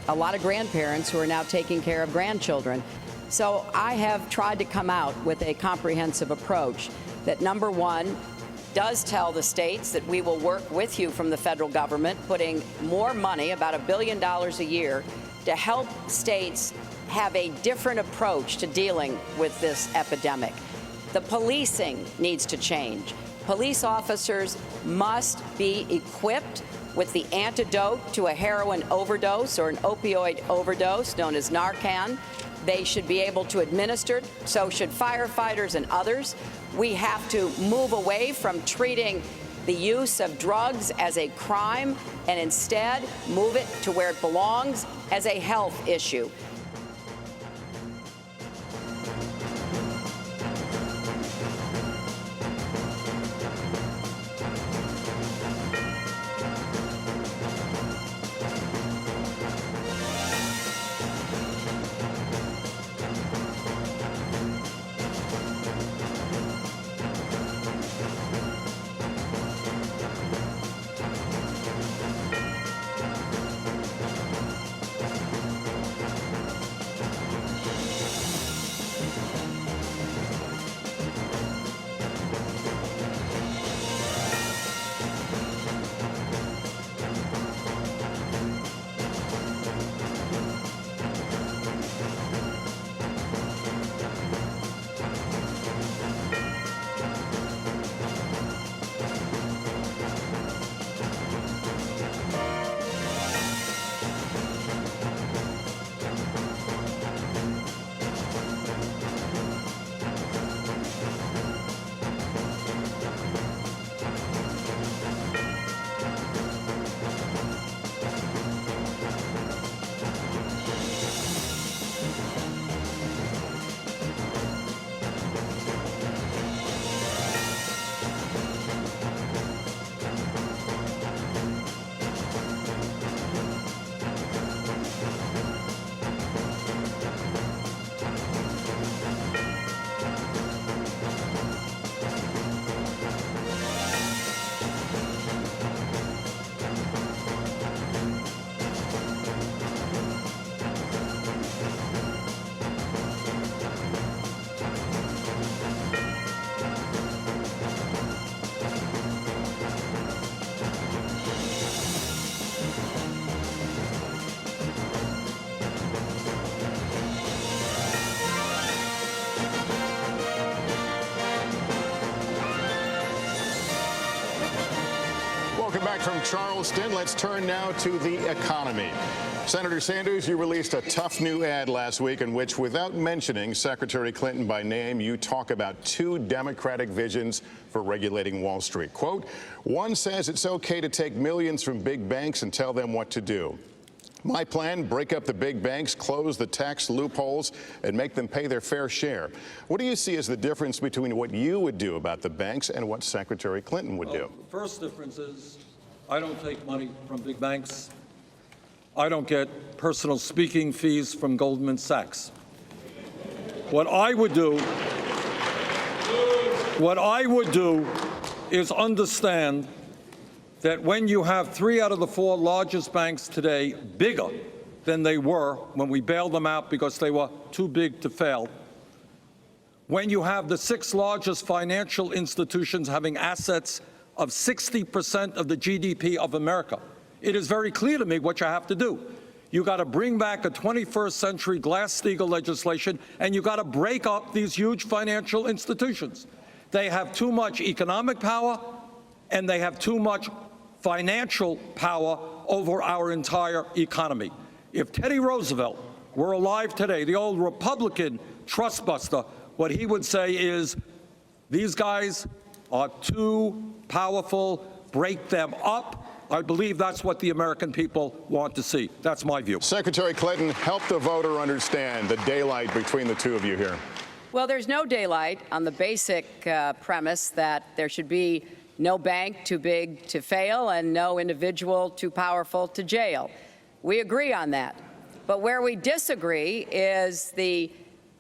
a lot of grandparents who are now taking care of grandchildren. So I have tried to come out with a comprehensive approach that, number one, does tell the states that we will work with you from the federal government, putting more money, about $1 billion a year, to help states have a different approach to dealing with this epidemic. The policing needs to change. Police officers must be equipped with the antidote to a heroin overdose or an opioid overdose, known as Narcan. They should be able to administer it, so should firefighters and others. We have to move away from treating the use of drugs as a crime and instead move it to where it belongs, as a health issue. welcome back from Charleston. Let's turn now to the economy. Senator Sanders, you released a tough new ad last week in which, without mentioning Secretary Clinton by name, you talk about two Democratic visions for regulating Wall Street. Quote, one says it's okay to take millions from big banks and tell them what to do. My plan, break up the big banks, close the tax loopholes, and make them pay their fair share. What do you see as the difference between what you would do about the banks and what Secretary Clinton would do? The first difference is I don't take money from big banks. I don't get personal speaking fees from Goldman Sachs. What I would do is understand that when you have 3 out of the 4 largest banks today bigger than they were when we bailed them out because they were too big to fail, when you have the 6 largest financial institutions having assets of 60% of the GDP of America, it is very clear to me what you have to do. You got to bring back a 21st century Glass-Steagall legislation, and you got to break up these huge financial institutions. They have too much economic power, and they have too much financial power over our entire economy. If Teddy Roosevelt were alive today, the old Republican trust buster, what he would say is, these guys are too powerful, break them up. I believe that's what the American people want to see. That's my view. Secretary Clinton, help the voter understand the daylight between the two of you here. Well, there's no daylight on the basic premise that there should be no bank too big to fail and no individual too powerful to jail. We agree on that. But where we disagree is the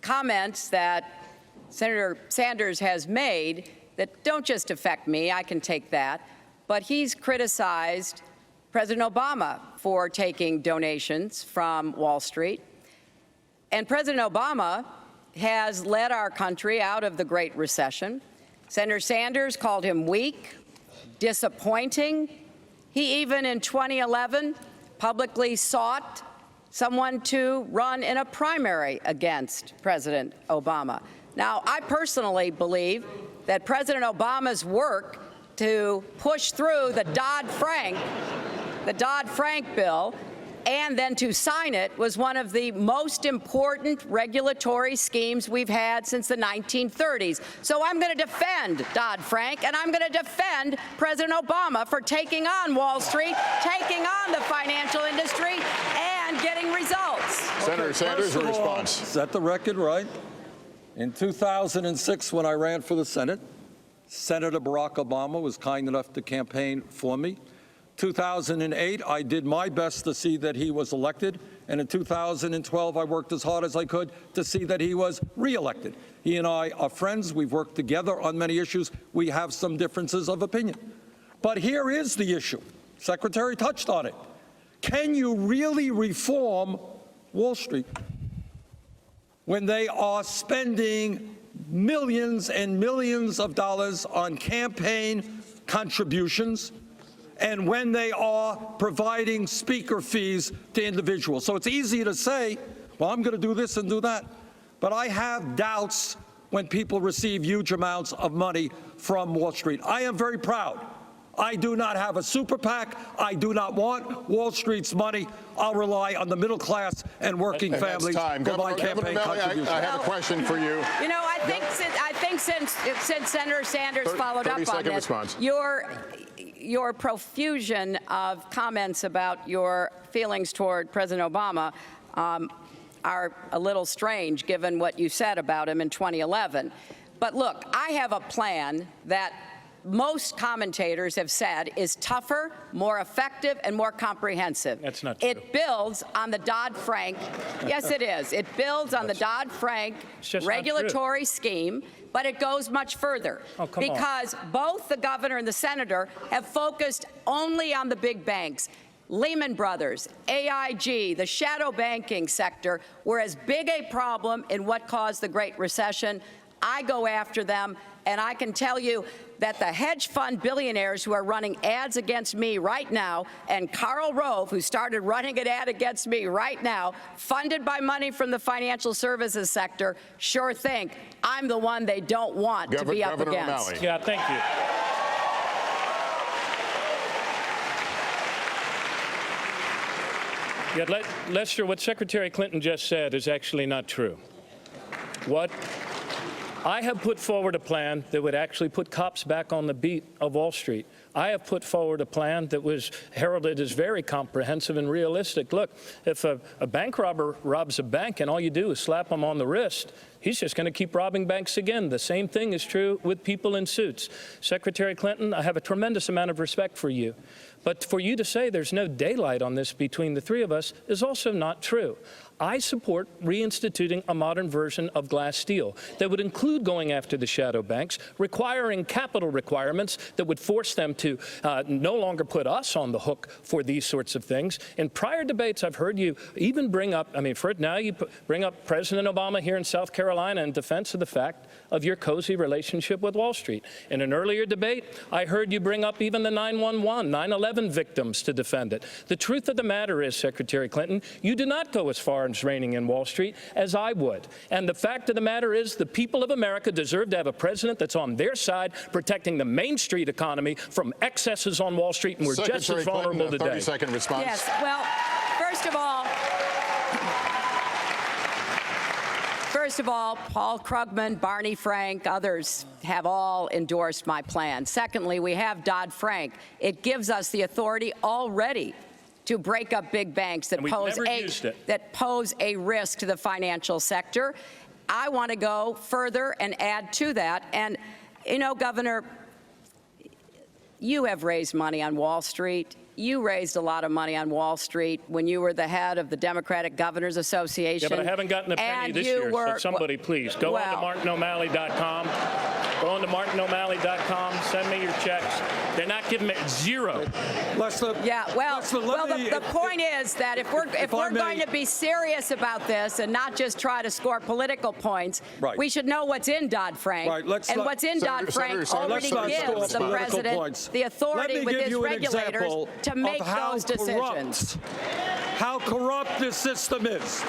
comments that Senator Sanders has made that don't just affect me, I can take that, but he's criticized President Obama for taking donations from Wall Street. And President Obama has led our country out of the Great Recession. Senator Sanders called him weak, disappointing. He even in 2011 publicly sought someone to run in a primary against President Obama. Now, I personally believe that President Obama's work to push through the Dodd-Frank bill and then to sign it was one of the most important regulatory schemes we've had since the 1930s. So I'm going to defend Dodd-Frank, and I'm going to defend President Obama for taking on Wall Street, taking on the financial industry, and getting results. Senator Sanders, a response. Set the record right. In 2006, when I ran for the Senate, Senator Barack Obama was kind enough to campaign for me. 2008, I did my best to see that he was elected, and in 2012, I worked as hard as I could to see that he was reelected. He and I are friends. We've worked together on many issues. We have some differences of opinion. But here is the issue. Secretary touched on it. Can you really reform Wall Street when they are spending millions and millions of dollars on campaign contributions, and when they are providing speaker fees to individuals? So it's easy to say, well, I'm going to do this and do that. But I have doubts when people receive huge amounts of money from Wall Street. I am very proud. I do not have a super PAC. I do not want Wall Street's money. I'll rely on the middle class and working families for my campaign contributions. I have a question for you. You know, I think since Senator Sanders followed up on this, response. Your profusion of comments about your feelings toward President Obama are a little strange, given what you said about him in 2011. But look, I have a plan that most commentators have said is tougher, more effective, and more comprehensive. That's not true. It builds on the Dodd-Frank. Yes, it is. It builds on the Dodd-Frank regulatory scheme, but it goes much further. Because both the governor and the senator have focused only on the big banks. Lehman Brothers, AIG, the shadow banking sector were as big a problem in what caused the Great Recession. I go after them, and I can tell you that the hedge fund billionaires who are running ads against me right now, and Karl Rove, who started running an ad against me right now, funded by money from the financial services sector, sure think I'm the one they don't want to be up against. Yeah, thank you. Yeah, Lester, what Secretary Clinton just said is actually not true. I have put forward a plan that would actually put cops back on the beat of Wall Street. I have put forward a plan that was heralded as very comprehensive and realistic. Look, if a bank robber robs a bank and all you do is slap him on the wrist, he's just going to keep robbing banks again. The same thing is true with people in suits. Secretary Clinton, I have a tremendous amount of respect for you. But for you to say there's no daylight on this between the three of us is also not true. I support reinstituting a modern version of Glass-Steagall that would include going after the shadow banks, requiring capital requirements that would force them to no longer put us on the hook for these sorts of things. In prior debates, I've heard you even bring up, now you bring up President Obama here in South Carolina in defense of the fact of your cozy relationship with Wall Street. In an earlier debate, I heard you bring up even the 9/11 victims to defend it. The truth of the matter is, Secretary Clinton, you do not go as far as reining in Wall Street as I would. And the fact of the matter is the people of America deserve to have a president that's on their side, protecting the Main Street economy from excesses on Wall Street, and we're just as vulnerable Clinton, today. 30-second response. Yes, well, first of all, Paul Krugman, Barney Frank, others have all endorsed my plan. Secondly, we have Dodd-Frank. It gives us the authority already to break up big banks that pose a risk to the financial sector. I want to go further and add to that. And, you know, Governor, you have raised money on Wall Street. You raised a lot of money on Wall Street when you were the head of the Democratic Governors Association. Yeah, but I haven't gotten a penny this year, so somebody please go on to MartinO'Malley.com. Go on to MartinO'Malley.com. Send me your checks. They're not giving me zero. The point is that if we're going to be serious about this and not just try to score political points, we should know what's in Dodd-Frank. And what's in Dodd-Frank already gives the president the authority with his regulators to make those decisions. How corrupt this system is.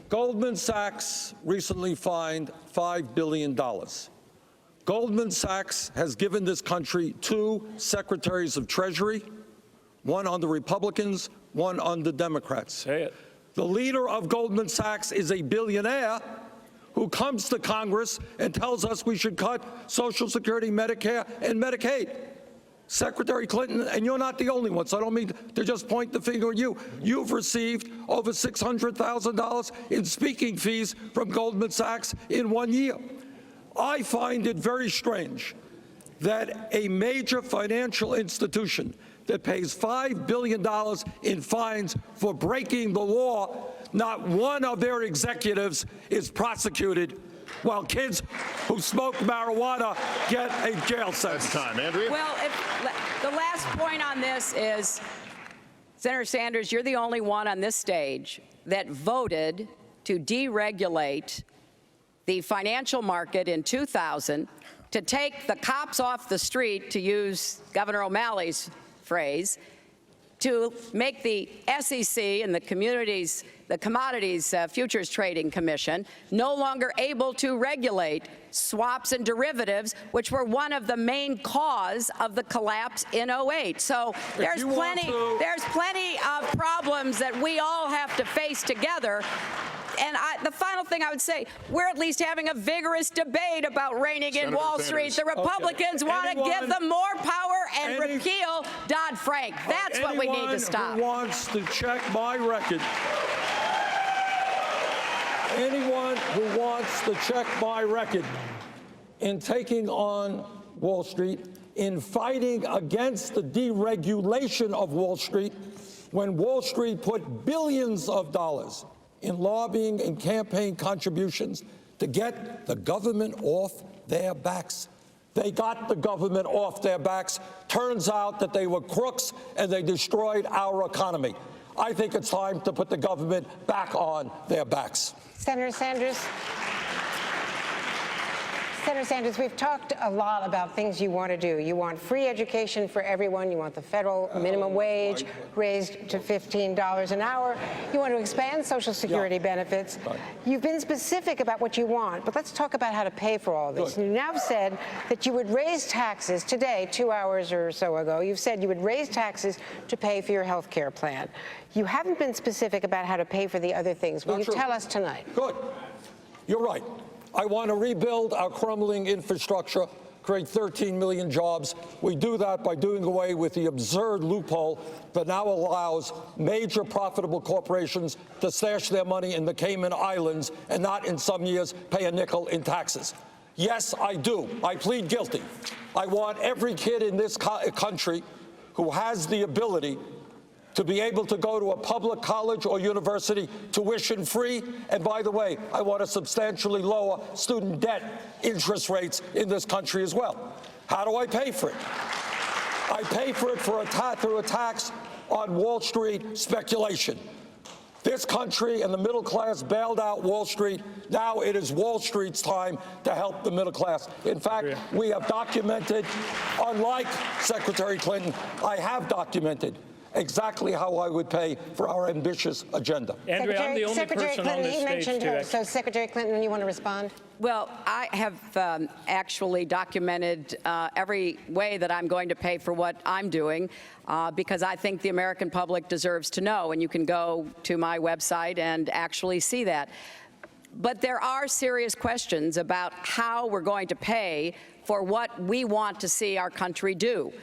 Goldman Sachs recently fined $5 billion. Goldman Sachs has given this country 2 secretaries of Treasury, one on the Republicans, one on the Democrats. Say it. The leader of Goldman Sachs is a billionaire who comes to Congress and tells us we should cut Social Security, Medicare, and Medicaid. Secretary Clinton, and you're not the only one, so I don't mean to just point the finger at you. You've received over $600,000 in speaking fees from Goldman Sachs in 1 year. I find it very strange that a major financial institution that pays $5 billion in fines for breaking the law, not one of their executives is prosecuted, while kids who smoke marijuana get a jail sentence. That's time, Andrea. Well, the last point on this is, Senator Sanders, you're the only one on this stage that voted to deregulate the financial market in 2000, to take the cops off the street, to use Governor O'Malley's phrase, to make the SEC and the Commodities Futures Trading Commission no longer able to regulate swaps and derivatives, which were one of the main cause of the collapse in 2008. So there's plenty of problems that we all have to face together. And the final thing I would say, we're at least having a vigorous debate about reining in Wall Street. The Republicans want to give them more power and repeal Dodd-Frank. That's what we need to stop. Anyone who wants to check my record, anyone who wants to check my record in taking on Wall Street, in fighting against the deregulation of Wall Street, when Wall Street put billions of dollars in lobbying and campaign contributions to get the government off their backs. They got the government off their backs. Turns out that they were crooks and they destroyed our economy. I think it's time to put the government back on their backs. Senator Sanders. Senator Sanders, we've talked a lot about things you want to do. You want free education for everyone. You want the federal minimum wage raised to $15 an hour. You want to expand Social Security benefits. You've been specific about what you want, but let's talk about how to pay for all of this. You now said that you would raise taxes today, 2 hours or so ago. You've said you would raise taxes to pay for your health care plan. You haven't been specific about how to pay for the other things. Will you tell us tonight? Good. You're right. I want to rebuild our crumbling infrastructure, create 13 million jobs. We do that by doing away with the absurd loophole that now allows major profitable corporations to stash their money in the Cayman Islands and not in some years pay a nickel in taxes. Yes, I do. I plead guilty. I want every kid in this country who has the ability to be able to go to a public college or university tuition free. And by the way, I want to substantially lower student debt interest rates in this country as well. How do I pay for it? I pay for it through a tax on Wall Street speculation. This country and the middle class bailed out Wall Street. Now it is Wall Street's time to help the middle class. In fact, we have documented, unlike Secretary Clinton, I have documented exactly how I would pay for our ambitious agenda. Andrea, I'm the only Secretary person Clinton, on this you stage mentioned to her. So Secretary Clinton, you want to respond? Well, I have actually documented every way that I'm going to pay for what I'm doing because I think the American public deserves to know, and you can go to my website and actually see that. But there are serious questions about how we're going to pay for what we want to see our country do.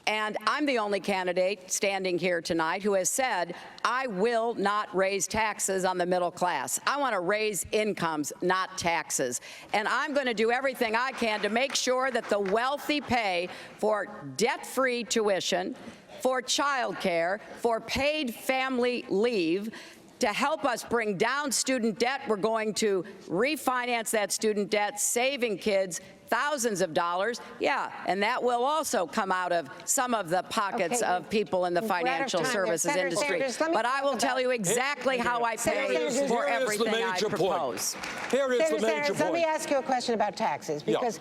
And I'm the only candidate standing here tonight who has said, I will not raise taxes on the middle class. I want to raise incomes, not taxes. And I'm going to do everything I can to make sure that the wealthy pay for debt-free tuition, for child care, for paid family leave. To help us bring down student debt, we're going to refinance that student debt, saving kids thousands of dollars. Yeah, and that will also come out of some of the pockets of people in the financial services industry. But I will tell you exactly how I pay for everything I propose. Here is the major Sanders, point. let me ask you a question about taxes, because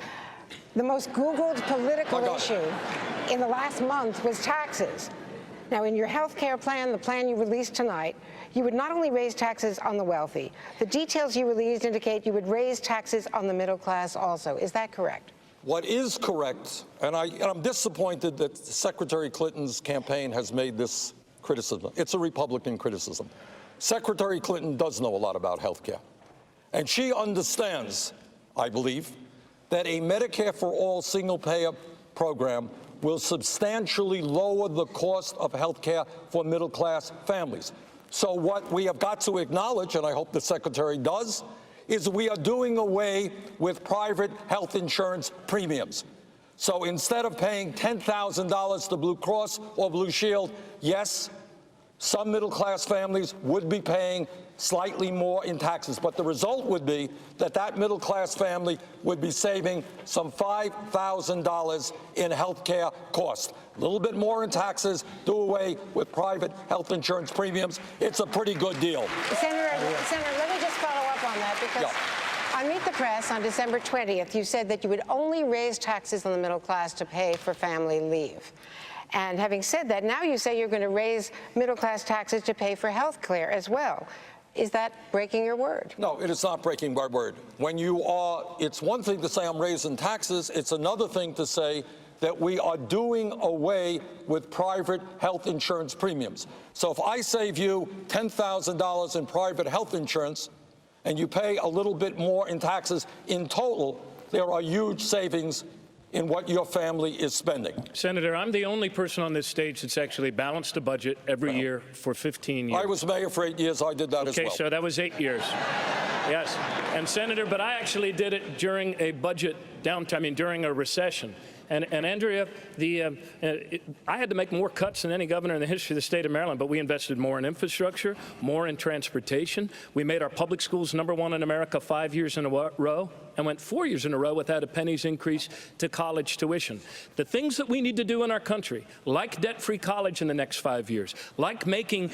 the most Googled political issue in the last month was taxes. Now, in your health care plan, the plan you released tonight, you would not only raise taxes on the wealthy. The details you released indicate you would raise taxes on the middle class also. Is that correct? What is correct, and I'm disappointed that Secretary Clinton's campaign has made this criticism. It's a Republican criticism. Secretary Clinton does know a lot about health care. And she understands, I believe, that a Medicare for All single-payer program will substantially lower the cost of health care for middle-class families. So what we have got to acknowledge, and I hope the Secretary does, is we are doing away with private health insurance premiums. So instead of paying $10,000 to Blue Cross or Blue Shield, yes, some middle-class families would be paying slightly more in taxes, but the result would be that that middle-class family would be saving some $5,000 in health care costs. A little bit more in taxes, do away with private health insurance premiums. It's a pretty good deal. Senator, let me just follow up on that, because on Meet the Press on December 20th, you said that you would only raise taxes on the middle class to pay for family leave. And having said that, now you say you're going to raise middle-class taxes to pay for health care as well. Is that breaking your word? No, it is not breaking my word. When you are, it's one thing to say I'm raising taxes. It's another thing to say that we are doing away with private health insurance premiums. So if I save you $10,000 in private health insurance and you pay a little bit more in taxes, in total, there are huge savings in what your family is spending. Senator, I'm the only person on this stage that's actually balanced a budget every year for 15 years. I was mayor for 8 years. I did that as well. Okay, so that was 8 years. Yes. And Senator, but I actually did it during a budget downtime, during a recession. And Andrea, I had to make more cuts than any governor in the history of the state of Maryland, but we invested more in infrastructure, more in transportation. We made our public schools #1 in America 5 years in a row, and went 4 years in a row without a penny's increase to college tuition. The things that we need to do in our country, like debt-free college in the next 5 years, like making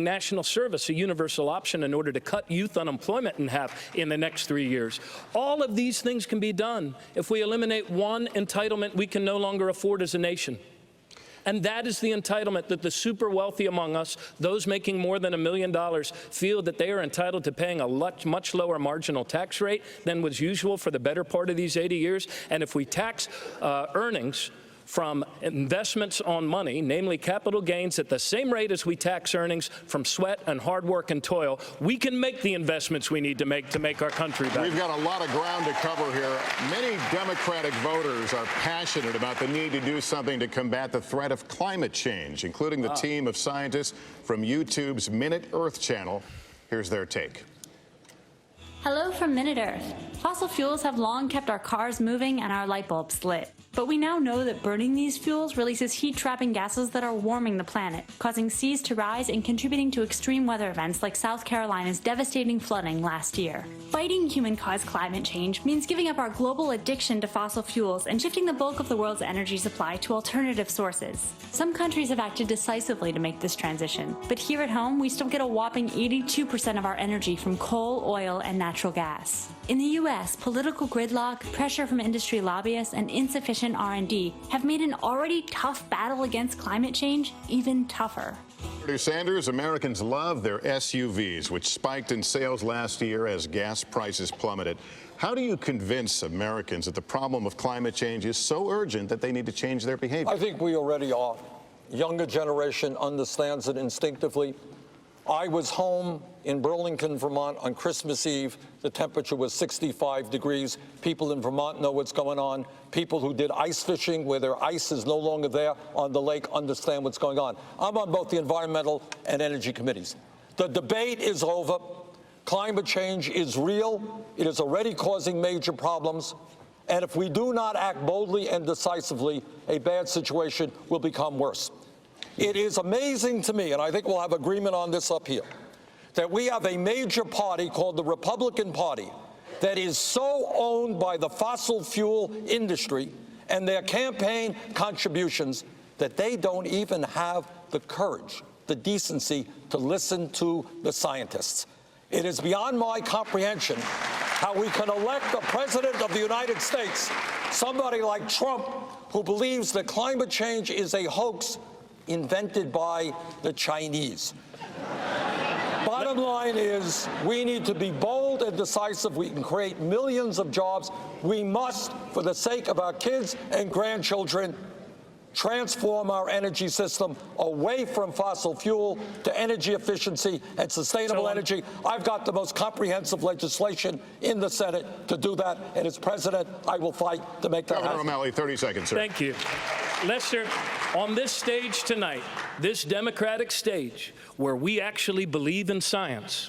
national service a universal option in order to cut youth unemployment in half in the next 3 years. All of these things can be done if we eliminate one entitlement we can no longer afford as a nation. And that is the entitlement that the super wealthy among us, those making more than $1 million, feel that they are entitled to paying a much lower marginal tax rate than was usual for the better part of these 80 years. And if we tax earnings from investments on money, namely capital gains, at the same rate as we tax earnings from sweat and hard work and toil, we can make the investments we need to make our country better. We've got a lot of ground to cover here. Many Democratic voters are passionate about the need to do something to combat the threat of climate change, including the team of scientists from YouTube's MinuteEarth channel. Here's their take. Hello from MinuteEarth. Fossil fuels have long kept our cars moving and our light bulbs lit. But we now know that burning these fuels releases heat-trapping gases that are warming the planet, causing seas to rise and contributing to extreme weather events like South Carolina's devastating flooding last year. Fighting human-caused climate change means giving up our global addiction to fossil fuels and shifting the bulk of the world's energy supply to alternative sources. Some countries have acted decisively to make this transition, but here at home, we still get a whopping 82% of our energy from coal, oil, and natural gas. In the U.S., political gridlock, pressure from industry lobbyists, and insufficient R&D have made an already tough battle against climate change even tougher. Senator Sanders, Americans love their SUVs, which spiked in sales last year as gas prices plummeted. How do you convince Americans that the problem of climate change is so urgent that they need to change their behavior? I think we already are. Younger generation understands it instinctively. I was home in Burlington, Vermont on Christmas Eve. The temperature was 65 degrees. People in Vermont know what's going on. People who did ice fishing where their ice is no longer there on the lake understand what's going on. I'm on both the environmental and energy committees. The debate is over. Climate change is real. It is already causing major problems. And if we do not act boldly and decisively, a bad situation will become worse. It is amazing to me, and I think we'll have agreement on this up here, that we have a major party called the Republican Party that is so owned by the fossil fuel industry and their campaign contributions that they don't even have the courage, the decency to listen to the scientists. It is beyond my comprehension how we can elect the President of the United States, somebody like Trump, who believes that climate change is a hoax invented by the Chinese. Bottom line is, we need to be bold and decisive. We can create millions of jobs. We must, for the sake of our kids and grandchildren, transform our energy system away from fossil fuel to energy efficiency and sustainable energy. I've got the most comprehensive legislation in the Senate to do that, and as president, I will fight to make that happen. Governor O'Malley, 30 seconds, sir. Thank you. Lester, on this stage tonight, this Democratic stage, where we actually believe in science,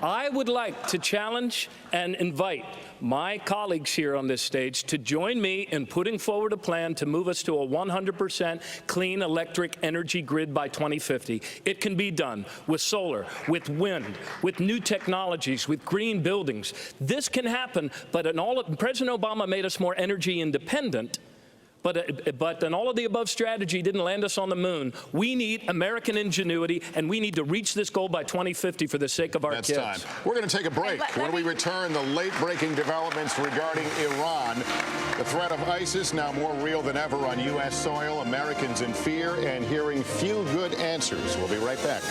I would like to challenge and invite my colleagues here on this stage to join me in putting forward a plan to move us to a 100% clean electric energy grid by 2050. It can be done with solar, with wind, with new technologies, with green buildings. This can happen, but President Obama made us more energy independent. But an all-of-the-above strategy didn't land us on the moon. We need American ingenuity, and we need to reach this goal by 2050 for the sake of our kids. That's time. We're going to take a break. When we return, the late-breaking developments regarding Iran. The threat of ISIS now more real than ever on U.S. soil. Americans in fear and hearing few good answers. We'll be right back.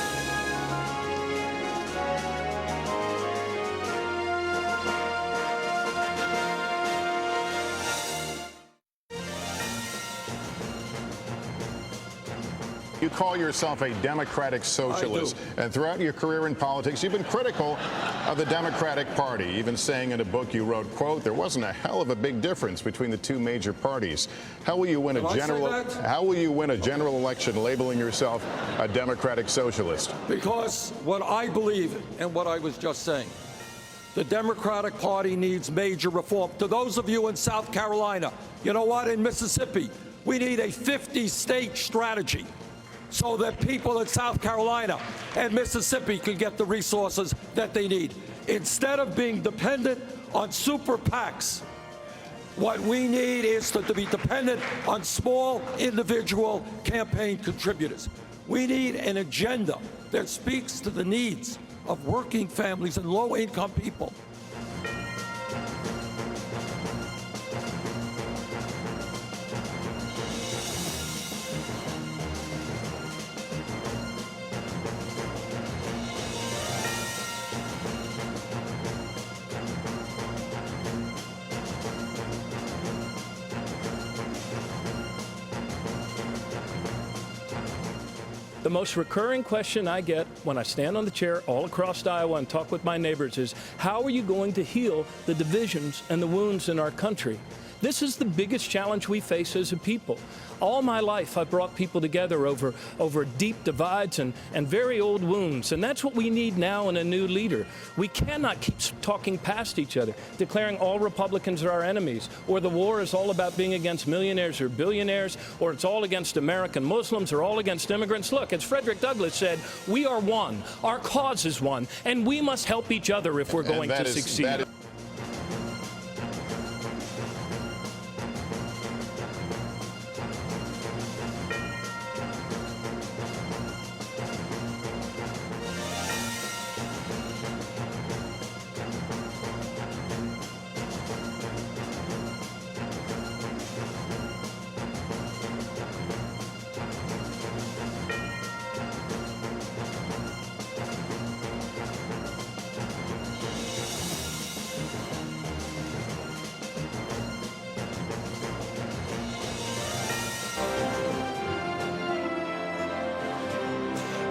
You call yourself a Democratic socialist, and throughout your career in politics, you've been critical of the Democratic Party, even saying in a book you wrote, quote, there wasn't a hell of a big difference between the two major parties. How will you win a general election labeling yourself a Democratic socialist? Because what I believe and what I was just saying, The Democratic Party needs major reform. To those of you in South Carolina, you know what? In Mississippi, we need a 50-state strategy so that people in South Carolina and Mississippi can get the resources that they need. Instead of being dependent on super PACs, what we need is to be dependent on small individual campaign contributors. We need an agenda that speaks to the needs of working families and low-income people. The most recurring question I get when I stand on the chair all across Iowa and talk with my neighbors is, how are you going to heal the divisions and the wounds in our country? This is the biggest challenge we face as a people. All my life, I've brought people together over deep divides and very old wounds, and that's what we need now in a new leader. We cannot keep talking past each other, declaring all Republicans are our enemies, or the war is all about being against millionaires or billionaires, or it's all against American Muslims or all against immigrants. Look, as Frederick Douglass said, we are one, our cause is one, and we must help each other if we're going to succeed.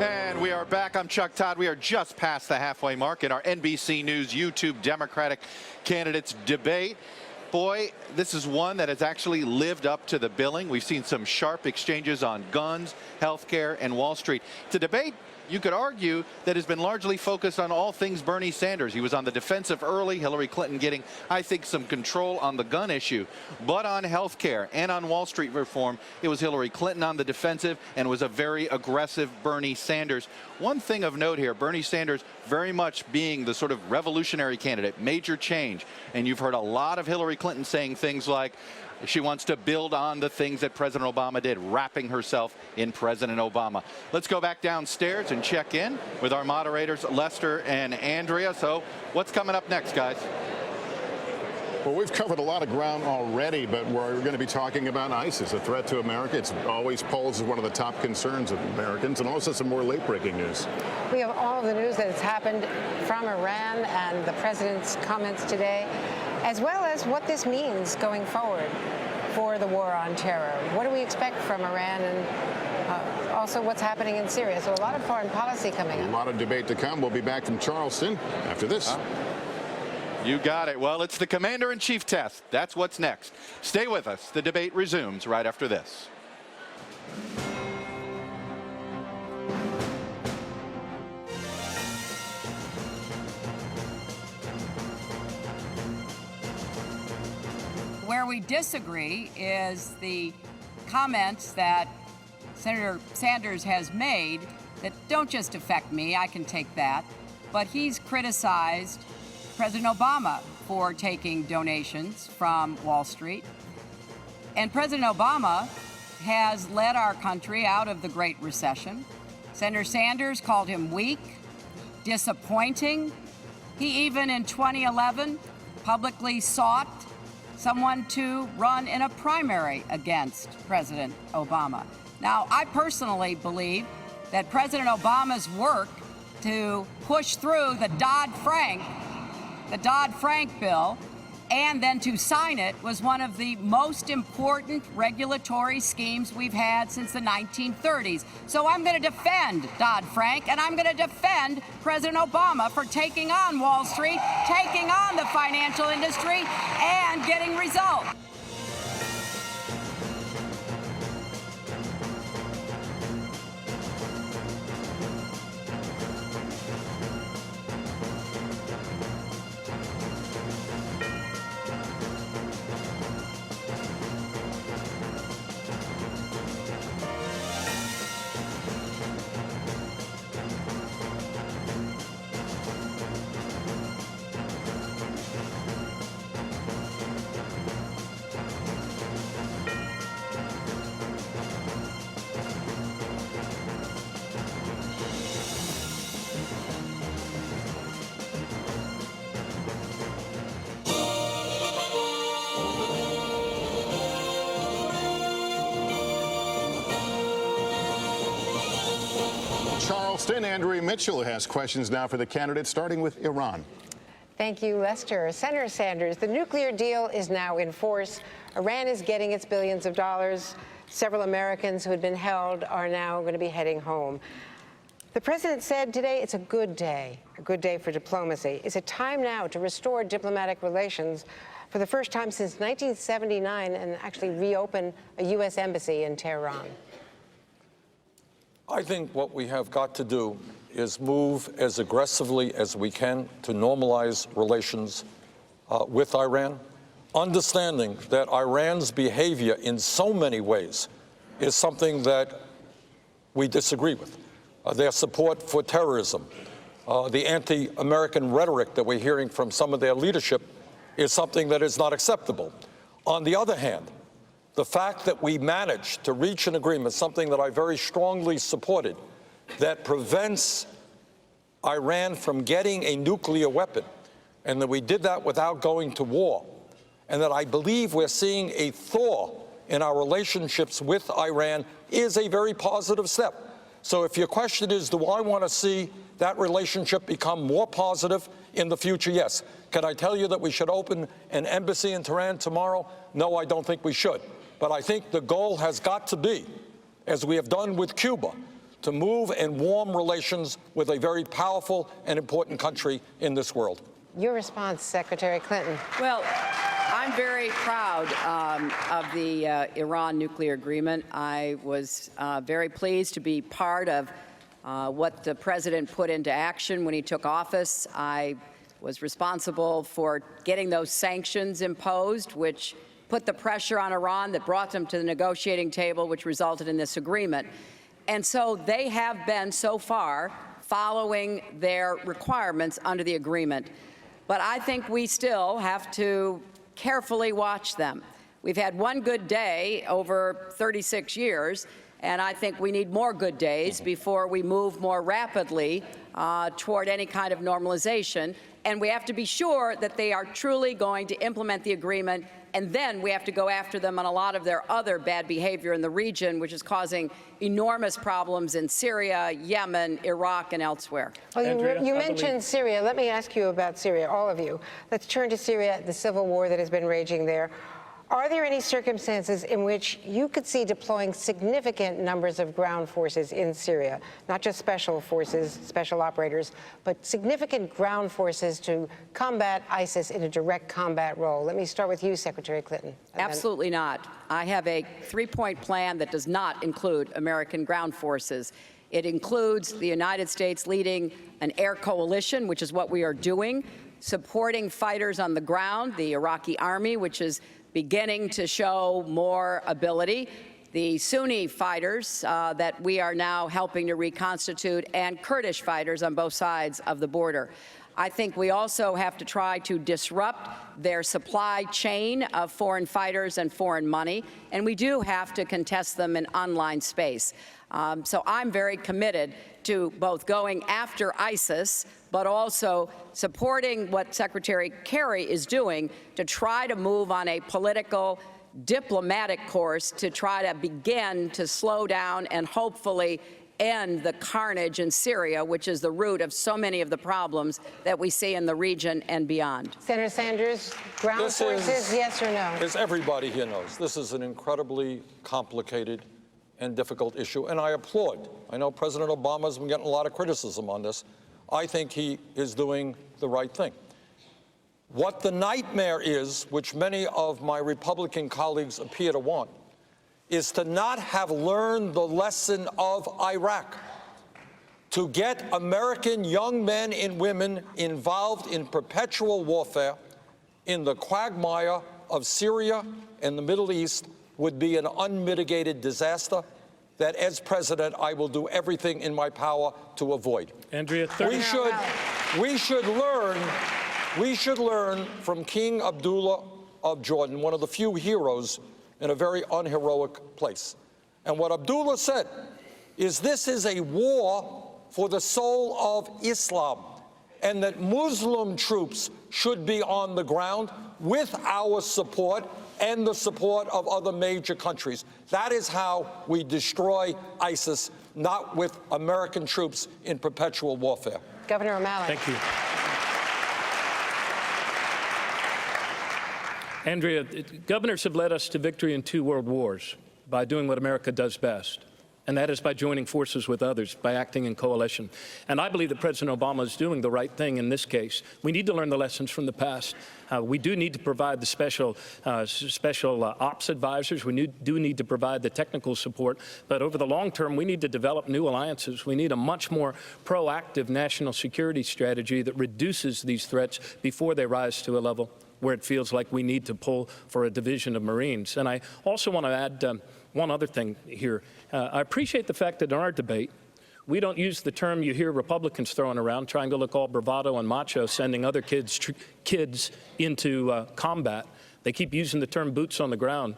And we are back. I'm Chuck Todd. We are just past the halfway mark in our NBC News YouTube Democratic candidates debate. Boy, this is one that has actually lived up to the billing. We've seen some sharp exchanges on guns, health care, and Wall Street. It's a debate, you could argue, that has been largely focused on all things Bernie Sanders. He was on the defensive early, Hillary Clinton getting, I think, some control on the gun issue. But on health care and on Wall Street reform, it was Hillary Clinton on the defensive and was a very aggressive Bernie Sanders. One thing of note here, Bernie Sanders very much being the sort of revolutionary candidate, major change. And you've heard a lot of Hillary Clinton saying things like, she wants to build on the things that President Obama did, wrapping herself in President Obama. Let's go back downstairs and check in with our moderators, Lester and Andrea. So what's coming up next, guys? Well, we've covered a lot of ground already, but we're going to be talking about ISIS, a threat to America. It's always posed as one of the top concerns of Americans, and also some more late-breaking news. We have all of the news that has happened from Iran and the president's comments today, as well as what this means going forward for the war on terror. What do we expect from Iran, and also what's happening in Syria? So a lot of foreign policy coming up. A lot of debate to come. We'll be back from Charleston after this. You got it. Well, it's the Commander-in-Chief test. That's what's next. Stay with us. The debate resumes right after this. Where we disagree is the comments that Senator Sanders has made that don't just affect me, I can take that, but he's criticized President Obama for taking donations from Wall Street. And President Obama has led our country out of the Great Recession. Senator Sanders called him weak, disappointing. He even in 2011 publicly sought someone to run in a primary against President Obama. Now, I personally believe that President Obama's work to push through the Dodd-Frank bill and then to sign it was one of the most important regulatory schemes we've had since the 1930s. So I'm going to defend Dodd-Frank, and I'm going to defend President Obama for taking on Wall Street, taking on the financial industry, and getting results. Charleston, Andrea Mitchell has questions now for the candidates, starting with Iran. Thank you, Lester. Senator Sanders, the nuclear deal is now in force. Iran is getting its billions of dollars. Several Americans who had been held are now going to be heading home. The president said today it's a good day for diplomacy. Is it time now to restore diplomatic relations for the first time since 1979 and actually reopen a U.S. embassy in Tehran? I think what we have got to do is move as aggressively as we can to normalize relations with Iran, understanding that Iran's behavior in so many ways is something that we disagree with. Their support for terrorism, the anti-American rhetoric that we're hearing from some of their leadership is something that is not acceptable. On the other hand, the fact that we managed to reach an agreement, something that I very strongly supported, that prevents Iran from getting a nuclear weapon, and that we did that without going to war, and that I believe we're seeing a thaw in our relationships with Iran is a very positive step. So if your question is, do I want to see that relationship become more positive in the future? Yes. Can I tell you that we should open an embassy in Tehran tomorrow? No, I don't think we should. But I think the goal has got to be, as we have done with Cuba, to move and warm relations with a very powerful and important country in this world. Your response, Secretary Clinton. Well, I'm very proud of the Iran nuclear agreement. I was very pleased to be part of what the president put into action when he took office. I was responsible for getting those sanctions imposed, which put the pressure on Iran that brought them to the negotiating table, which resulted in this agreement. And so they have been, so far, following their requirements under the agreement. But I think we still have to carefully watch them. We've had one good day over 36 years, and I think we need more good days before we move more rapidly toward any kind of normalization. And we have to be sure that they are truly going to implement the agreement, and then we have to go after them on a lot of their other bad behavior in the region, which is causing enormous problems in Syria, Yemen, Iraq, and elsewhere. Well, Andrea, you mentioned Syria. Let me ask you about Syria, all of you. Let's turn to Syria, the civil war that has been raging there. Are there any circumstances in which you could see deploying significant numbers of ground forces in Syria, not just special forces, special operators, but significant ground forces to combat ISIS in a direct combat role? Let me start with you, Secretary Clinton. Absolutely not. I have a three-point plan that does not include American ground forces. It includes the United States leading an air coalition, which is what we are doing, supporting fighters on the ground, the Iraqi army, which is beginning to show more ability, the Sunni fighters that we are now helping to reconstitute, and Kurdish fighters on both sides of the border. I think we also have to try to disrupt their supply chain of foreign fighters and foreign money, and we do have to contest them in online space. So I'm very committed to both going after ISIS, but also supporting what Secretary Kerry is doing to try to move on a political, diplomatic course to try to begin to slow down and hopefully end the carnage in Syria, which is the root of so many of the problems that we see in the region and beyond. Senator Sanders, ground forces, yes or no? As everybody here knows, this is an incredibly complicated and difficult issue, and I applaud. I know President Obama's been getting a lot of criticism on this. I think he is doing the right thing. What the nightmare is, which many of my Republican colleagues appear to want, is to not have learned the lesson of Iraq, to get American young men and women involved in perpetual warfare in the quagmire of Syria and the Middle East would be an unmitigated disaster that, as president, I will do everything in my power to avoid. Andrea, We should learn from King Abdullah of Jordan, one of the few heroes in a very unheroic place. And what Abdullah said is this is a war for the soul of Islam, and that Muslim troops should be on the ground with our support and the support of other major countries. That is how we destroy ISIS, not with American troops in perpetual warfare. Governor O'Malley. Thank you. Andrea, governors have led us to victory in 2 world wars by doing what America does best, and that is by joining forces with others, by acting in coalition. And I believe that President Obama is doing the right thing in this case. We need to learn the lessons from the past. We do need to provide the special ops advisors. We do need to provide the technical support. But over the long term, we need to develop new alliances. We need a much more proactive national security strategy that reduces these threats before they rise to a level where it feels like we need to pull for a division of Marines. And I also want to add one other thing here. I appreciate the fact that in our debate, we don't use the term you hear Republicans throwing around, trying to look all bravado and macho, sending other kids into combat. They keep using the term boots on the ground.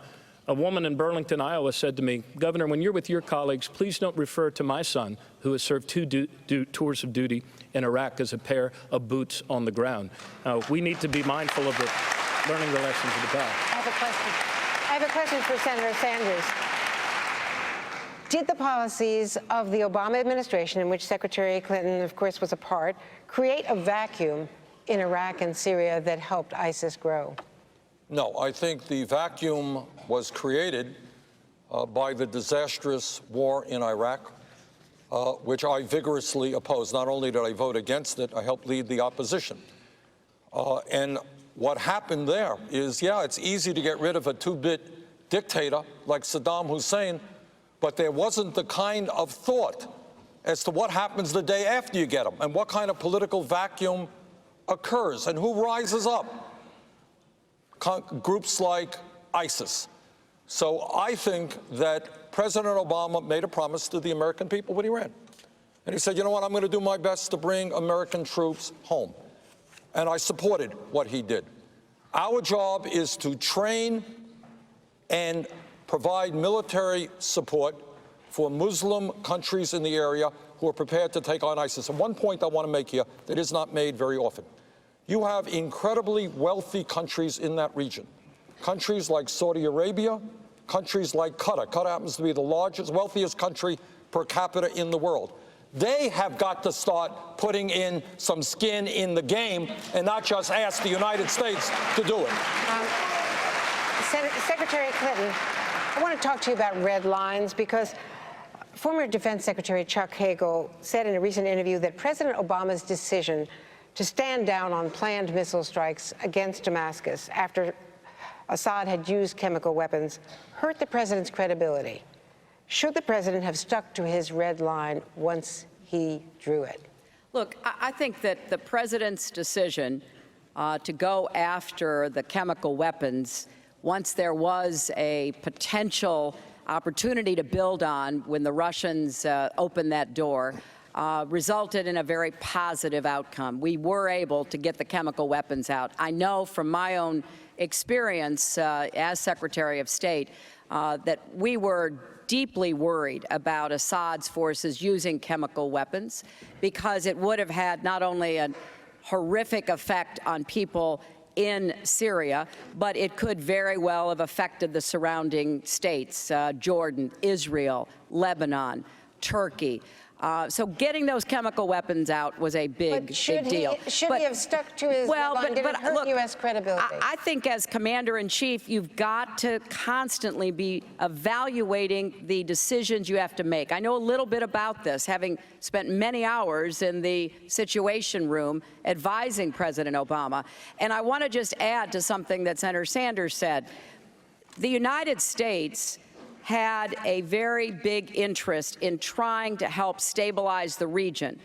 A woman in Burlington, Iowa said to me, Governor, when you're with your colleagues, please don't refer to my son, who has served 2 tours of duty in Iraq, as a pair of boots on the ground. We need to be mindful of learning the lessons of the past. I have a question for Senator Sanders. Did the policies of the Obama administration, in which Secretary Clinton, of course, was a part, create a vacuum in Iraq and Syria that helped ISIS grow? No, I think the vacuum was created by the disastrous war in Iraq, which I vigorously opposed. Not only did I vote against it, I helped lead the opposition. And what happened there is, yeah, it's easy to get rid of a 2-bit dictator like Saddam Hussein, but there wasn't the kind of thought as to what happens the day after you get them and what kind of political vacuum occurs and who rises up. Groups like ISIS. So I think that President Obama made a promise to the American people when he ran. And he said, you know what, I'm going to do my best to bring American troops home. And I supported what he did. Our job is to train and provide military support for Muslim countries in the area who are prepared to take on ISIS. And one point I want to make here that is not made very often. You have incredibly wealthy countries in that region. Countries like Saudi Arabia, countries like Qatar. Qatar happens to be the largest, wealthiest country per capita in the world. They have got to start putting in some skin in the game and not just ask the United States to do it. Secretary Clinton, I want to talk to you about red lines because former Defense Secretary Chuck Hagel said in a recent interview that President Obama's decision to stand down on planned missile strikes against Damascus after Assad had used chemical weapons hurt the president's credibility. Should the president have stuck to his red line once he drew it? Look, I think that the president's decision to go after the chemical weapons once there was a potential opportunity to build on when the Russians opened that door resulted in a very positive outcome. We were able to get the chemical weapons out. I know from my own experience as Secretary of State that we were deeply worried about Assad's forces using chemical weapons because it would have had not only a horrific effect on people in Syria, but it could very well have affected the surrounding states, Jordan, Israel, Lebanon, Turkey. So getting those chemical weapons out was a big deal. Should he have stuck to his red line? Did it hurt look, U.S. credibility? I think as Commander-in-Chief, you've got to constantly be evaluating the decisions you have to make. I know a little bit about this, having spent many hours in the Situation Room advising President Obama. And I want to just add to something that Senator Sanders said. The United States had a very big interest in trying to help stabilize the region.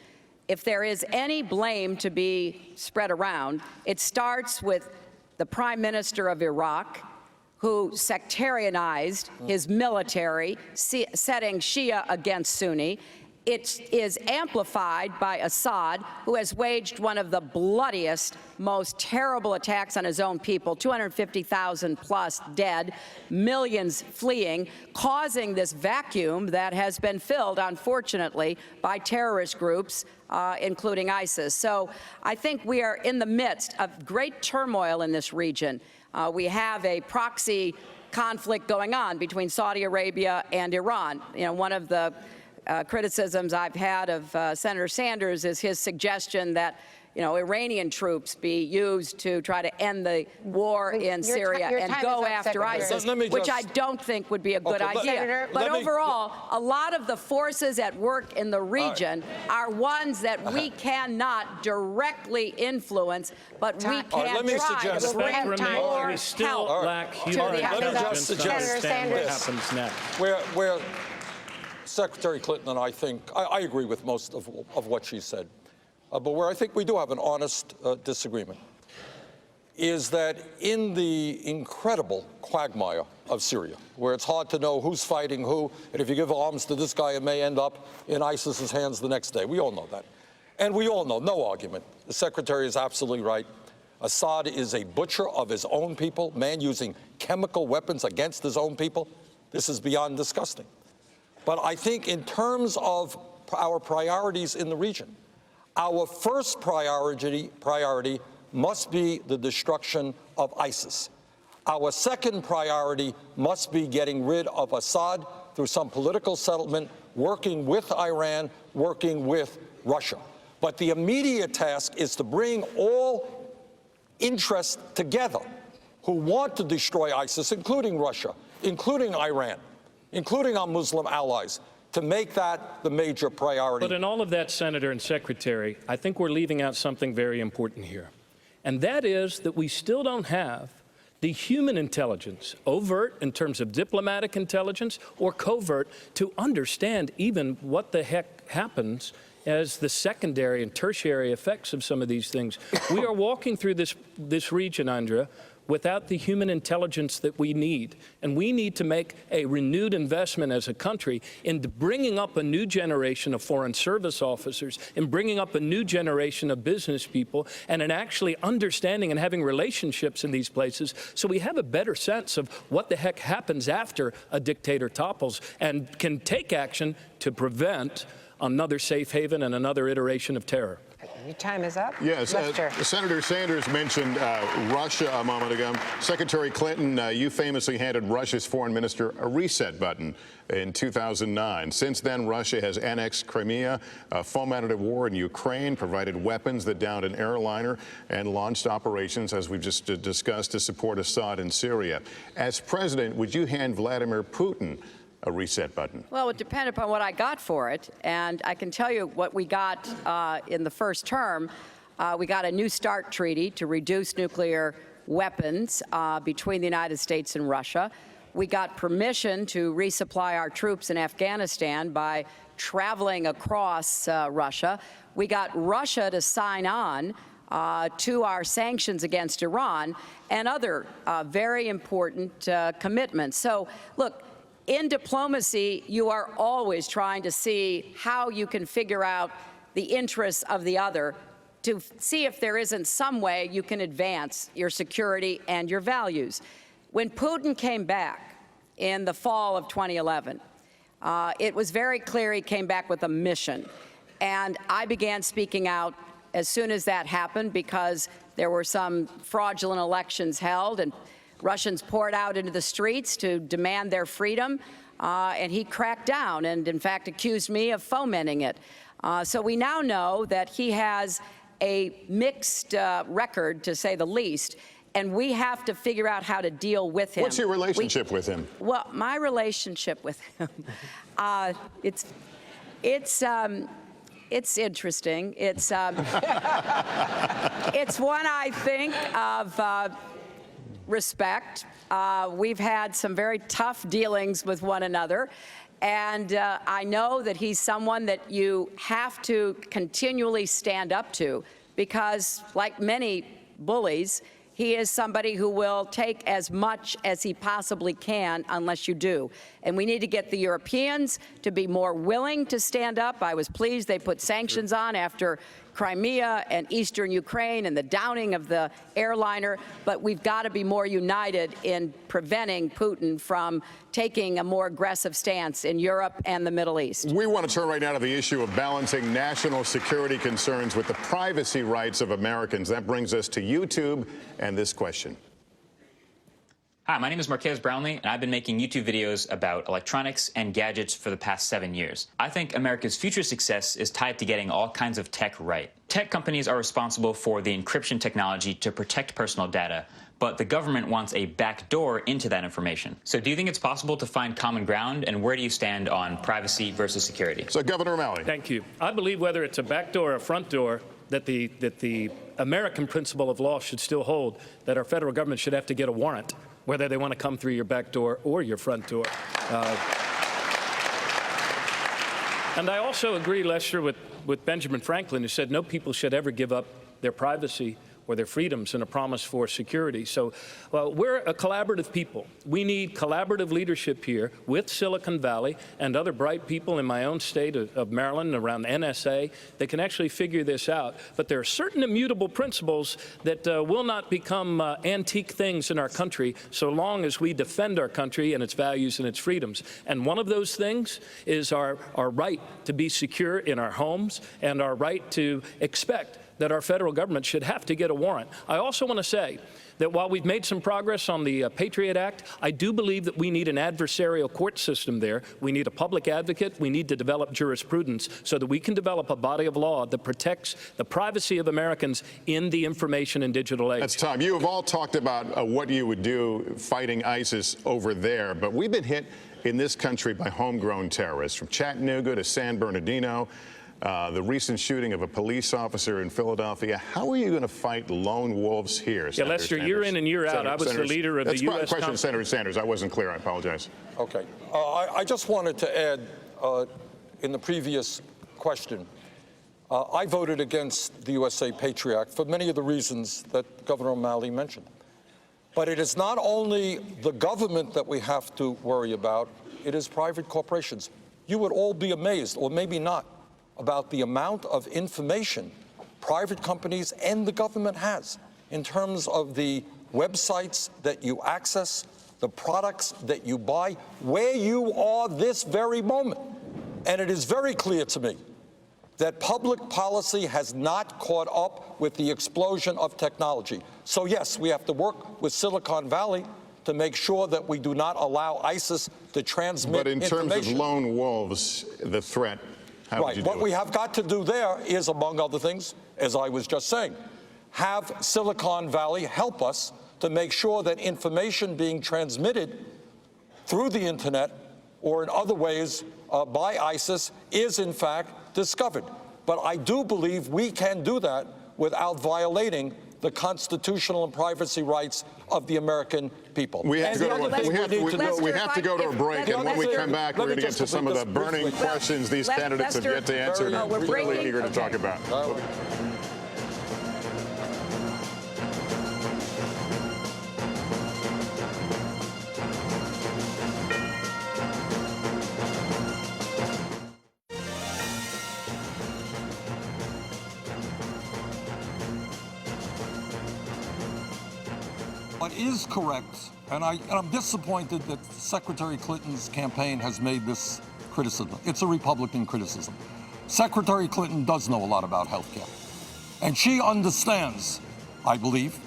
If there is any blame to be spread around, it starts with the Prime Minister of Iraq, who sectarianized his military, setting Shia against Sunni. It is amplified by Assad, who has waged one of the bloodiest, most terrible attacks on his own people, 250,000 plus dead, millions fleeing, causing this vacuum that has been filled, unfortunately, by terrorist groups, including ISIS. So I think we are in the midst of great turmoil in this region. We have a proxy conflict going on between Saudi Arabia and Iran. You know, one of the criticisms I've had of Senator Sanders is his suggestion that, you know, Iranian troops be used to try to end the war in Syria and go after ISIS, which I don't think would be a good idea. But overall, a lot of the forces at work in the region are ones that we cannot directly influence, but we can try to bring more we still help lack to human the intelligence to understand what happens next. Where Secretary Clinton and I think, I agree with most of what she said. But where I think we do have an honest disagreement is that in the incredible quagmire of Syria, where it's hard to know who's fighting who, and if you give arms to this guy, it may end up in ISIS's hands the next day. We all know that. And we all know, no argument, the Secretary is absolutely right. Assad is a butcher of his own people, man using chemical weapons against his own people. This is beyond disgusting. But I think in terms of our priorities in the region, our first priority must be the destruction of ISIS. Our second priority must be getting rid of Assad through some political settlement, working with Iran, working with Russia. But the immediate task is to bring all interests together who want to destroy ISIS, including Russia, including Iran, including our Muslim allies, to make that the major priority. But in all of that, Senator and Secretary, I think we're leaving out something very important here. And that is that we still don't have the human intelligence, overt in terms of diplomatic intelligence or covert, to understand even what the heck happens as the secondary and tertiary effects of some of these things. We are walking through this region, Andrea, without the human intelligence that we need. And we need to make a renewed investment as a country in bringing up a new generation of foreign service officers, in bringing up a new generation of business people, and in actually understanding and having relationships in these places so we have a better sense of what the heck happens after a dictator topples and can take action to prevent another safe haven and another iteration of terror. Your time is up. Yes, Senator Sanders mentioned Russia a moment ago. Secretary Clinton, you famously handed Russia's foreign minister a reset button in 2009. Since then, Russia has annexed Crimea, fomented a war in Ukraine, provided weapons that downed an airliner, and launched operations, as we've just discussed, to support Assad in Syria. As president, would you hand Vladimir Putin a reset button? Well, it would depend upon what I got for it. And I can tell you what we got in the first term. We got a New START treaty to reduce nuclear weapons between the United States and Russia. We got permission to resupply our troops in Afghanistan by traveling across Russia. We got Russia to sign on to our sanctions against Iran and other very important commitments. So, look, in diplomacy, you are always trying to see how you can figure out the interests of the other to see if there isn't some way you can advance your security and your values. When Putin came back in the fall of 2011, it was very clear he came back with a mission. And I began speaking out as soon as that happened because there were some fraudulent elections held and Russians poured out into the streets to demand their freedom, and he cracked down and, in fact, accused me of fomenting it. So we now know that he has a mixed record, to say the least, and we have to figure out how to deal with him. What's your relationship with him? Well, my relationship with him, it's interesting. It's one, I think, of respect. We've had some very tough dealings with one another, and I know that he's someone that you have to continually stand up to because, like many bullies, he is somebody who will take as much as he possibly can unless you do. And we need to get the Europeans to be more willing to stand up. I was pleased they put sanctions on after Crimea and eastern Ukraine and the downing of the airliner, but we've got to be more united in preventing Putin from taking a more aggressive stance in Europe and the Middle East. We want to turn right now to the issue of balancing national security concerns with the privacy rights of Americans. That brings us to YouTube and this question. Hi, my name is Marques Brownlee, and I've been making YouTube videos about electronics and gadgets for the past 7 years. I think America's future success is tied to getting all kinds of tech right. Tech companies are responsible for the encryption technology to protect personal data, but the government wants a backdoor into that information. So do you think it's possible to find common ground, and where do you stand on privacy versus security? So, Governor O'Malley. Thank you. I believe whether it's a backdoor or a front door, that the American principle of law should still hold, that our federal government should have to get a warrant, whether they want to come through your back door or your front door. And I also agree, Lester, with Benjamin Franklin, who said no people should ever give up their privacy or their freedoms in a promise for security. So we're a collaborative people. We need collaborative leadership here with Silicon Valley and other bright people in my own state of Maryland, around the NSA, that can actually figure this out. But there are certain immutable principles that will not become antique things in our country so long as we defend our country and its values and its freedoms. And one of those things is our right to be secure in our homes and our right to expect that our federal government should have to get a warrant. I also want to say that while we've made some progress on the Patriot Act, I do believe that we need an adversarial court system there. We need a public advocate. We need to develop jurisprudence so that we can develop a body of law that protects the privacy of Americans in the information and digital age. That's Tom. You have all talked about what you would do fighting ISIS over there, but we've been hit in this country by homegrown terrorists, from Chattanooga to San Bernardino. The recent shooting of a police officer in Philadelphia. How are you going to fight lone wolves here, Yeah, Senator Lester, Sanders? year in and year out, I was the leader of the U.S. That's a question, Senator Sanders. I wasn't clear. I apologize. Okay. I just wanted to add, in the previous question, I voted against the USA Patriot Act for many of the reasons that Governor O'Malley mentioned. But it is not only the government that we have to worry about, it is private corporations. You would all be amazed, or maybe not, about the amount of information private companies and the government has in terms of the websites that you access, the products that you buy, where you are this very moment. And it is very clear to me that public policy has not caught up with the explosion of technology. So yes, we have to work with Silicon Valley to make sure that we do not allow ISIS to transmit information. But in terms of lone wolves, the threat, how would you do What it? we have got to do there is, among other things, as I was just saying, have Silicon Valley help us to make sure that information being transmitted through the internet or in other ways by ISIS is in fact discovered. But I do believe we can do that without violating the constitutional and privacy rights of the American people. We have to go to a break, and when we come back, we're going to get to some of the burning questions these candidates have yet to answer, and we're really eager to talk about. What is correct, and I'm disappointed that Secretary Clinton's campaign has made this criticism. It's a Republican criticism. Secretary Clinton does know a lot about health care. And she understands, I believe,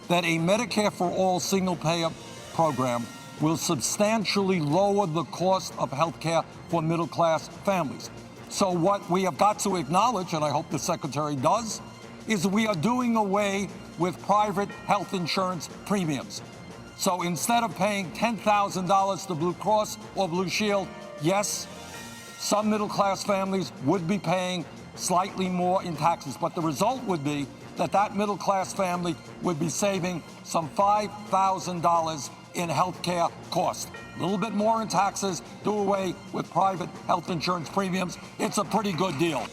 that a Medicare for All single-payer program will substantially lower the cost of health care for middle-class families. So what we have got to acknowledge, and I hope the Secretary does, is we are doing away with private health insurance premiums. So instead of paying $10,000 to Blue Cross or Blue Shield, yes, some middle-class families would be paying slightly more in taxes, but the result would be that that middle-class family would be saving some $5,000 in health care costs. A little bit more in taxes, do away with private health insurance premiums. It's a pretty good deal.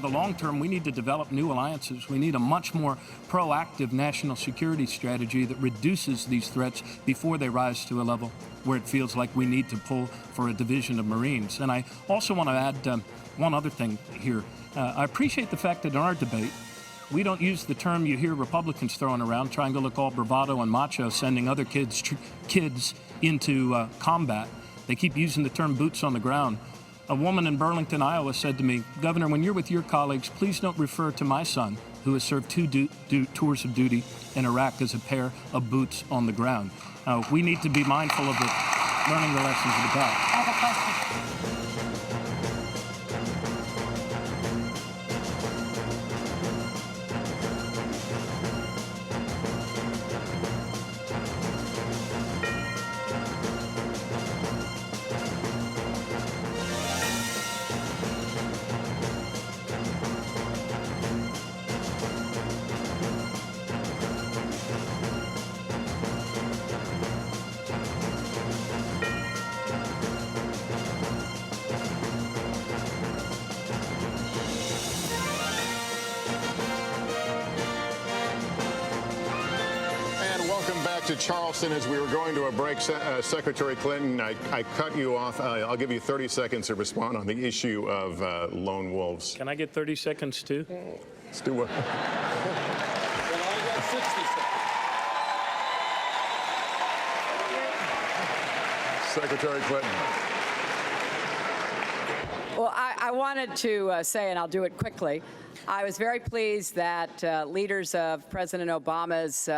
the long term, we need to develop new alliances. We need a much more proactive national security strategy that reduces these threats before they rise to a level where it feels like we need to pull for a division of Marines. And I also want to add one other thing here. I appreciate the fact that in our debate, we don't use the term you hear Republicans throwing around, trying to look all bravado and macho, sending other kids into combat. They keep using the term boots on the ground. A woman in Burlington, Iowa said to me, Governor, when you're with your colleagues, please don't refer to my son, who has served 2 tours of duty in Iraq, as a pair of boots on the ground. We need to be mindful of learning the lessons of the past. I have a question. To Charleston, as we were going to a break, Secretary Clinton, I cut you off. I'll give you 30 seconds to respond on the issue of lone wolves. Can I get 30 seconds too? Let's do what? Well, I got 60 seconds. Secretary Clinton. Well, I wanted to say, and I'll do it quickly, I was very pleased that leaders of President Obama's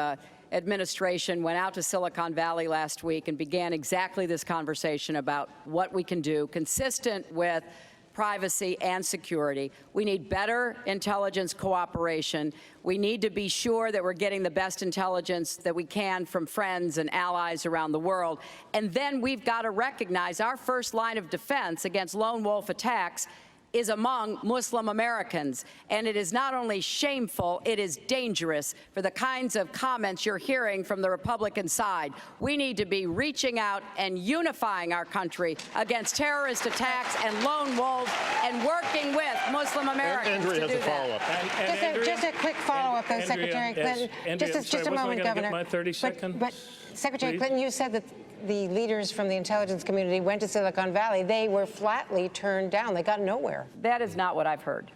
administration went out to Silicon Valley last week and began exactly this conversation about what we can do consistent with privacy and security. We need better intelligence cooperation. We need to be sure that we're getting the best intelligence that we can from friends and allies around the world. And then we've got to recognize our first line of defense against lone wolf attacks is among Muslim Americans. And it is not only shameful, it is dangerous for the kinds of comments you're hearing from the Republican side. We need to be reaching out and unifying our country against terrorist attacks and lone wolves and working with Muslim Americans Andrea to do has a follow-up. Just a quick follow-up, though, Secretary Clinton. Just a moment, Governor. My 30 seconds, but Secretary please? Clinton, you said that the leaders from the intelligence community went to Silicon Valley. They were flatly turned down. They got nowhere. That is not what I've heard.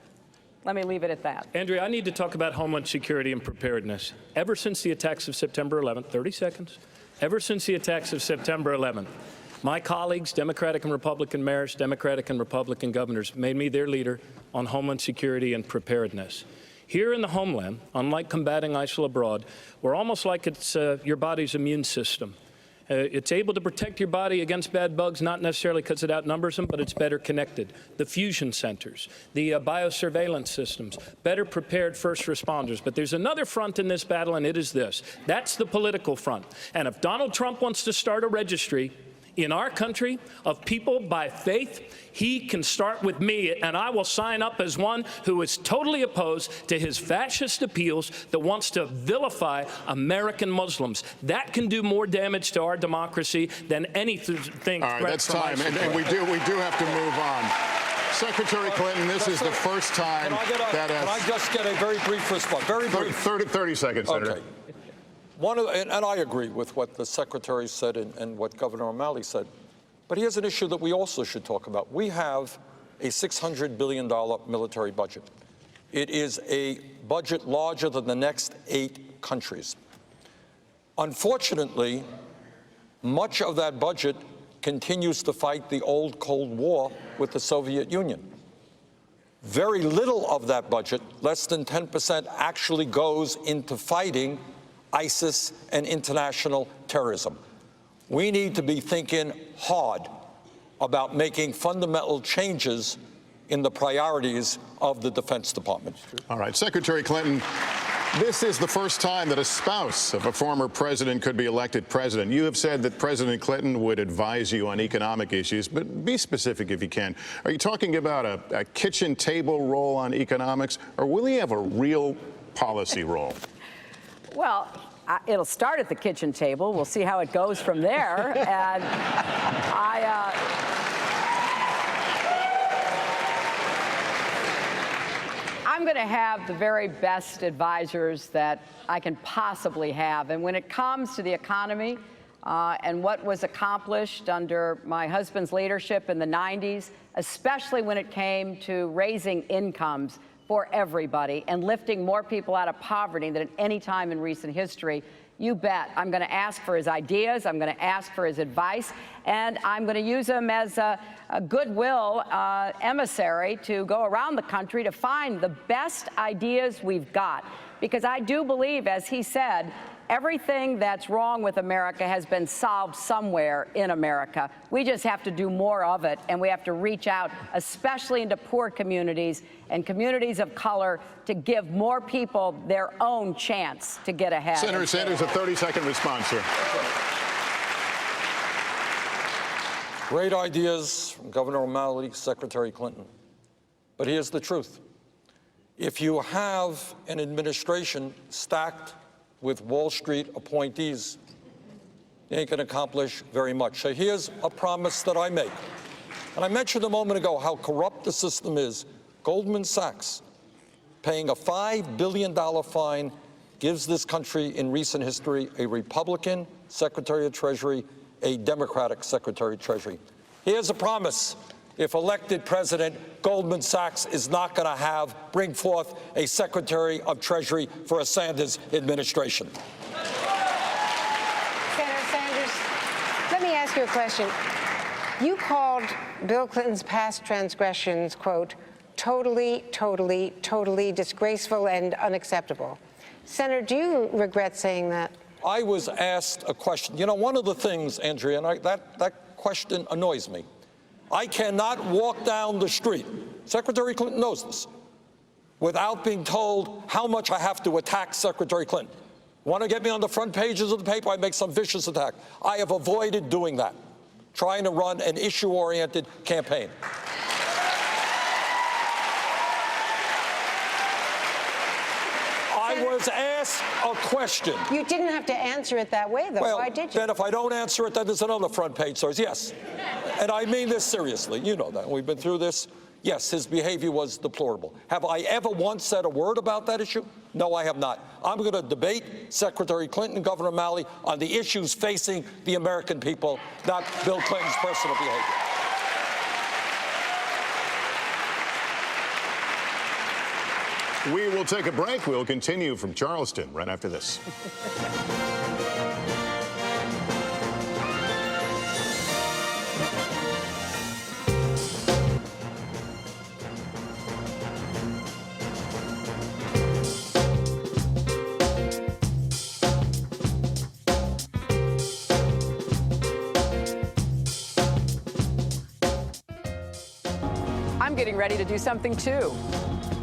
Let me leave it at that. Andrea, I need to talk about Homeland Security and preparedness. Ever since the attacks of September 11th, 30 seconds, ever since the attacks of September 11th, my colleagues, Democratic and Republican mayors, Democratic and Republican governors, made me their leader on Homeland Security and preparedness. Here in the homeland, unlike combating ISIL abroad, we're almost like it's your body's immune system. It's able to protect your body against bad bugs, not necessarily because it outnumbers them, but it's better connected. The fusion centers, the biosurveillance systems, better prepared first responders. But there's another front in this battle, and it is this. That's the political front. And if Donald Trump wants to start a registry in our country of people by faith, he can start with me, and I will sign up as one who is totally opposed to his fascist appeals that wants to vilify American Muslims. That can do more damage to our democracy than anything. All right, that's time, and we do have to move on. Secretary Clinton, this is the first time that Can I just get a very brief response? Very brief. 30 seconds, Senator. Okay. And I agree with what the Secretary said and what Governor O'Malley said. But here's an issue that we also should talk about. We have a $600 billion military budget. It is a budget larger than the next 8 countries. Unfortunately, much of that budget continues to fight the old Cold War with the Soviet Union. Very little of that budget, less than 10%, actually goes into fighting ISIS and international terrorism. We need to be thinking hard about making fundamental changes in the priorities of the Defense Department. All right, Secretary Clinton, this is the first time that a spouse of a former president could be elected president. You have said that President Clinton would advise you on economic issues, but be specific if you can. Are you talking about a kitchen table role on economics, or will he have a real policy role? Well, it'll start at the kitchen table. We'll see how it goes from there. And I'm going to have the very best advisors that I can possibly have. And when it comes to the economy and what was accomplished under my husband's leadership in the 90s, especially when it came to raising incomes for everybody and lifting more people out of poverty than at any time in recent history, you bet I'm going to ask for his ideas, I'm going to ask for his advice, and I'm going to use him as a goodwill emissary to go around the country to find the best ideas we've got. Because I do believe, as he said, everything that's wrong with America has been solved somewhere in America. We just have to do more of it, and we have to reach out, especially into poor communities and communities of color, to give more people their own chance to get ahead. Senator Sanders, a 30-second response, sir. Great ideas from Governor O'Malley, Secretary Clinton. But here's the truth. If you have an administration stacked with Wall Street appointees, you ain't going to accomplish very much. So here's a promise that I make. And I mentioned a moment ago how corrupt the system is. Goldman Sachs paying a $5 billion fine gives this country in recent history a Republican Secretary of Treasury, a Democratic Secretary of Treasury. Here's a promise. If elected president, Goldman Sachs is not going to bring forth a Secretary of Treasury for a Sanders administration. Senator Sanders, let me ask you a question. You called Bill Clinton's past transgressions, quote, totally, totally, totally disgraceful and unacceptable. Senator, do you regret saying that? I was asked a question. You know, one of the things, Andrea, and that question annoys me. I cannot walk down the street, Secretary Clinton knows this, without being told how much I have to attack Secretary Clinton. Want to get me on the front pages of the paper, I make some vicious attack. I have avoided doing that, trying to run an issue-oriented campaign. I was asked a question. You didn't have to answer it that way, though. Well, why did you? then if I don't answer it, then there's another front page story. Yes. And I mean this seriously. You know that. We've been through this. Yes, his behavior was deplorable. Have I ever once said a word about that issue? No, I have not. I'm going to debate Secretary Clinton and Governor O'Malley on the issues facing the American people, not Bill Clinton's personal behavior. We will take a break. We'll continue from Charleston right after this. I'm getting ready to do something, too.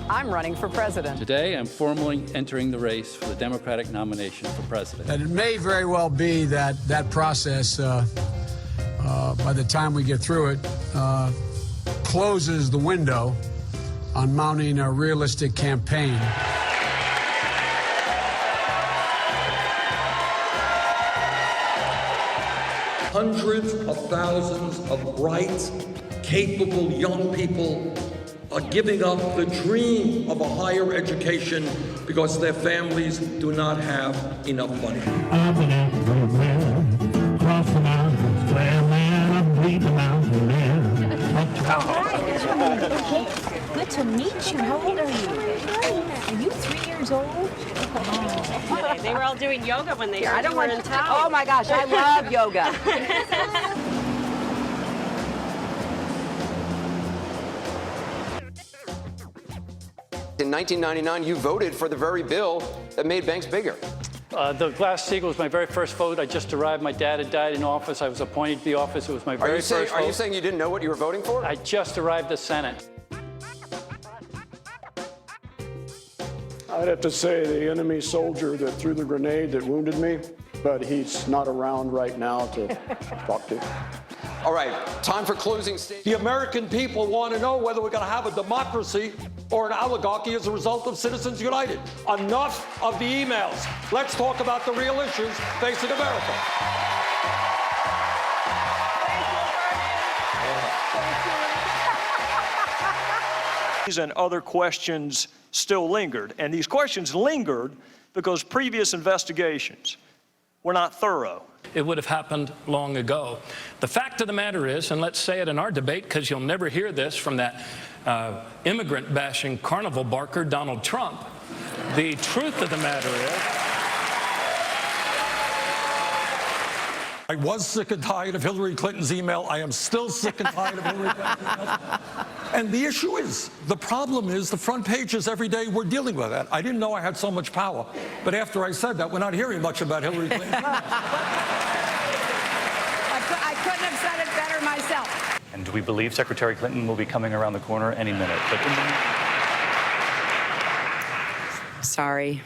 I'm running for president. Today, I'm formally entering the race for the Democratic nomination for president. And it may very well be that that process, by the time we get through it, closes the window on mounting a realistic campaign. Hundreds of thousands of bright, capable young people are giving up the dream of a higher education because their families do not have enough money. Up and out the road, man. Cross the mountains, square man. Up and lead the mountain man. Hi, good to meet you. How old are you? Are you 3 years old? Oh. They were all doing yoga when they heard you were in town. Oh my gosh, I love yoga. In 1999, you voted for the very bill that made banks bigger. The Glass-Steagall was my very first vote. I just arrived. My dad had died in office. I was appointed to the office. It was my very first vote. Are you saying you didn't know what you were voting for? I just arrived at Senate. I'd have to say the enemy soldier that threw the grenade that wounded me, but he's not around right now to talk to. All right, time for closing statements. The American people want to know whether we're going to have a democracy or an oligarchy as a result of Citizens United. Enough of the emails. Let's talk about the real issues facing America. And other questions still lingered. And these questions lingered because previous investigations were not thorough. It would have happened long ago. The fact of the matter is, and let's say it in our debate because you'll never hear this from that immigrant-bashing carnival barker, Donald Trump, the truth of the matter is, I was sick and tired of Hillary Clinton's email. I am still sick and tired of Hillary Clinton's email. And the issue is, the problem is, the front pages every day we're dealing with that. I didn't know I had so much power. But after I said that, we're not hearing much about Hillary Clinton. I couldn't have said it better myself. And we believe Secretary Clinton will be coming around the corner any minute. But Sorry.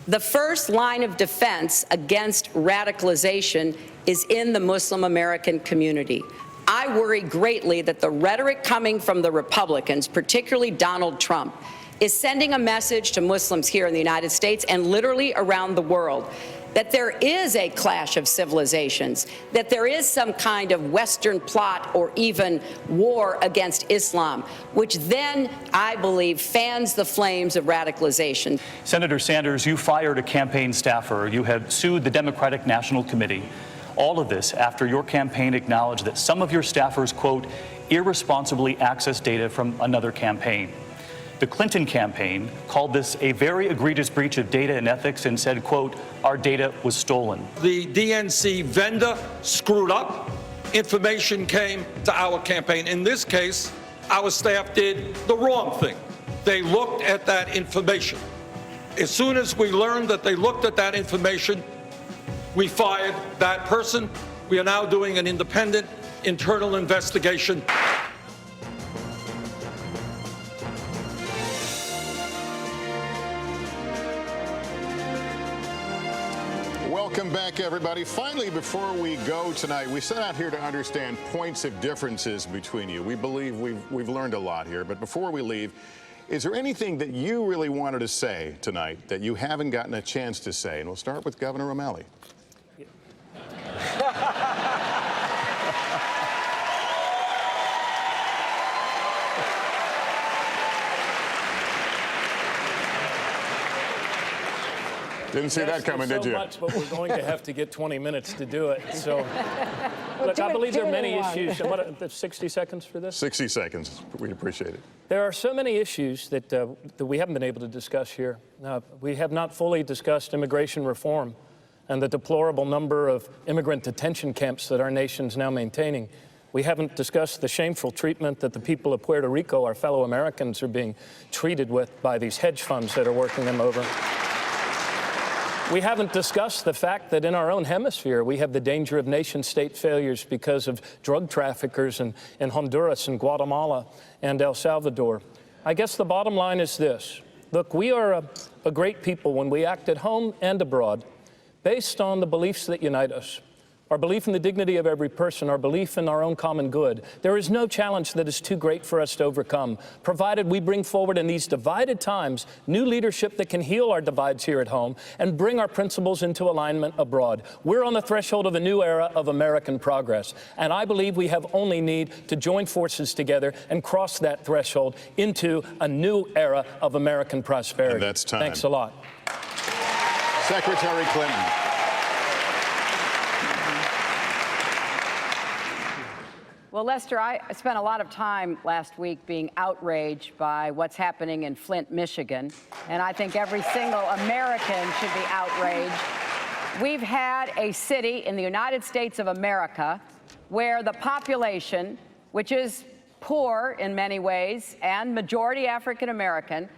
The first line of defense against radicalization is in the Muslim American community. I worry greatly that the rhetoric coming from the Republicans, particularly Donald Trump, is sending a message to Muslims here in the United States and literally around the world that there is a clash of civilizations, that there is some kind of Western plot or even war against Islam, which then, I believe, fans the flames of radicalization. Senator Sanders, you fired a campaign staffer. You have sued the Democratic National Committee. All of this after your campaign acknowledged that some of your staffers, quote, irresponsibly accessed data from another campaign. The Clinton campaign called this a very egregious breach of data and ethics and said, quote, our data was stolen. The DNC vendor screwed up. Information came to our campaign. In this case, our staff did the wrong thing. They looked at that information. As soon as we learned that they looked at that information, we fired that person. We are now doing an independent internal investigation. Welcome back, everybody. Finally, before we go tonight, we set out here to understand points of differences between you. We believe we've learned a lot here, but before we leave, is there anything that you really wanted to say tonight that you haven't gotten a chance to say? And we'll start with Governor O'Malley. Didn't see that coming, did you? Much, but we're going to have to get 20 minutes to do it. So, look, I believe there are many issues. What, 60 seconds for this? 60 seconds. We'd appreciate it. There are so many issues that we haven't been able to discuss here. We have not fully discussed immigration reform and the deplorable number of immigrant detention camps that our nation's now maintaining. We haven't discussed the shameful treatment that the people of Puerto Rico, our fellow Americans, are being treated with by these hedge funds that are working them over. We haven't discussed the fact that in our own hemisphere, we have the danger of nation-state failures because of drug traffickers in Honduras and Guatemala and El Salvador. I guess the bottom line is this. Look, we are a great people when we act at home and abroad based on the beliefs that unite us. Our belief in the dignity of every person, our belief in our own common good. There is no challenge that is too great for us to overcome, provided we bring forward in these divided times new leadership that can heal our divides here at home and bring our principles into alignment abroad. We're on the threshold of a new era of American progress, and I believe we have only need to join forces together and cross that threshold into a new era of American prosperity. And that's time. Thanks a lot. Secretary Clinton. Well, Lester, I spent a lot of time last week being outraged by what's happening in Flint, Michigan, and I think every single American should be outraged. We've had a city in the United States of America where the population, which is poor in many ways and majority African American,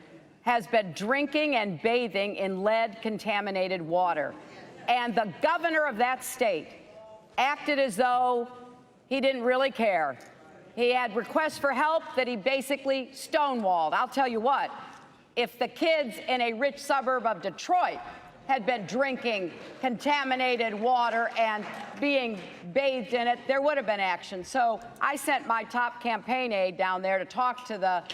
has been drinking and bathing in lead-contaminated water. And the governor of that state acted as though he didn't really care. He had requests for help that he basically stonewalled. I'll tell you what, if the kids in a rich suburb of Detroit had been drinking contaminated water and being bathed in it, there would have been action. So I sent my top campaign aide down there to talk to the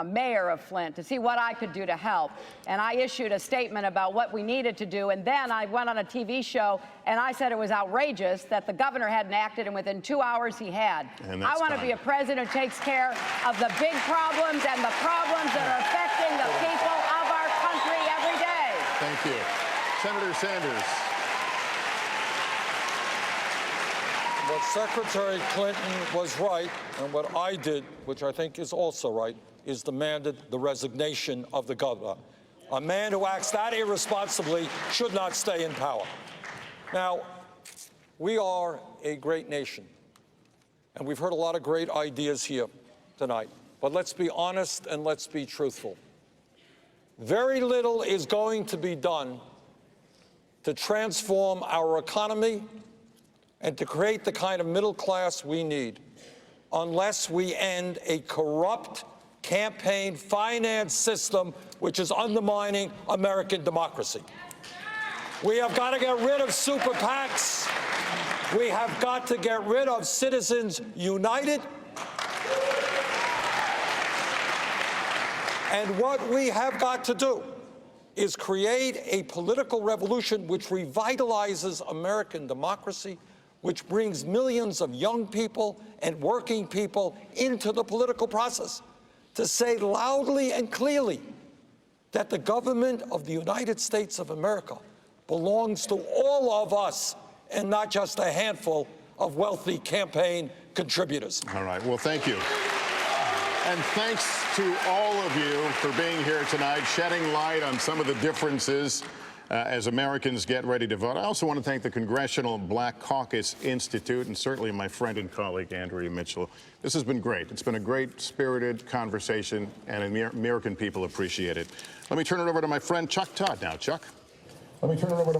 mayor of Flint, to see what I could do to help. And I issued a statement about what we needed to do. And then I went on a TV show and I said it was outrageous that the governor hadn't acted, and within 2 hours he had. I want to be a president who takes care of the big problems and the problems that are affecting the people of our country every day. Thank you. Senator Sanders. What Secretary Clinton was right, and what I did, which I think is also right, is demanded the resignation of the governor. A man who acts that irresponsibly should not stay in power. Now, we are a great nation, and we've heard a lot of great ideas here tonight. But let's be honest and let's be truthful. Very little is going to be done to transform our economy and to create the kind of middle class we need unless we end a corrupt campaign finance system which is undermining American democracy. We have got to get rid of super PACs. We have got to get rid of Citizens United. And what we have got to do is create a political revolution which revitalizes American democracy, which brings millions of young people and working people into the political process to say loudly and clearly that the government of the United States of America belongs to all of us and not just a handful of wealthy campaign contributors. All right. Well, thank you. And thanks to all of you for being here tonight, shedding light on some of the differences as Americans get ready to vote. I also want to thank the Congressional Black Caucus Institute and certainly my friend and colleague, Andrea Mitchell. This has been great. It's been a great, spirited conversation, and American people appreciate it. Let me turn it over to my friend Chuck Todd now. Chuck? Let me turn it over to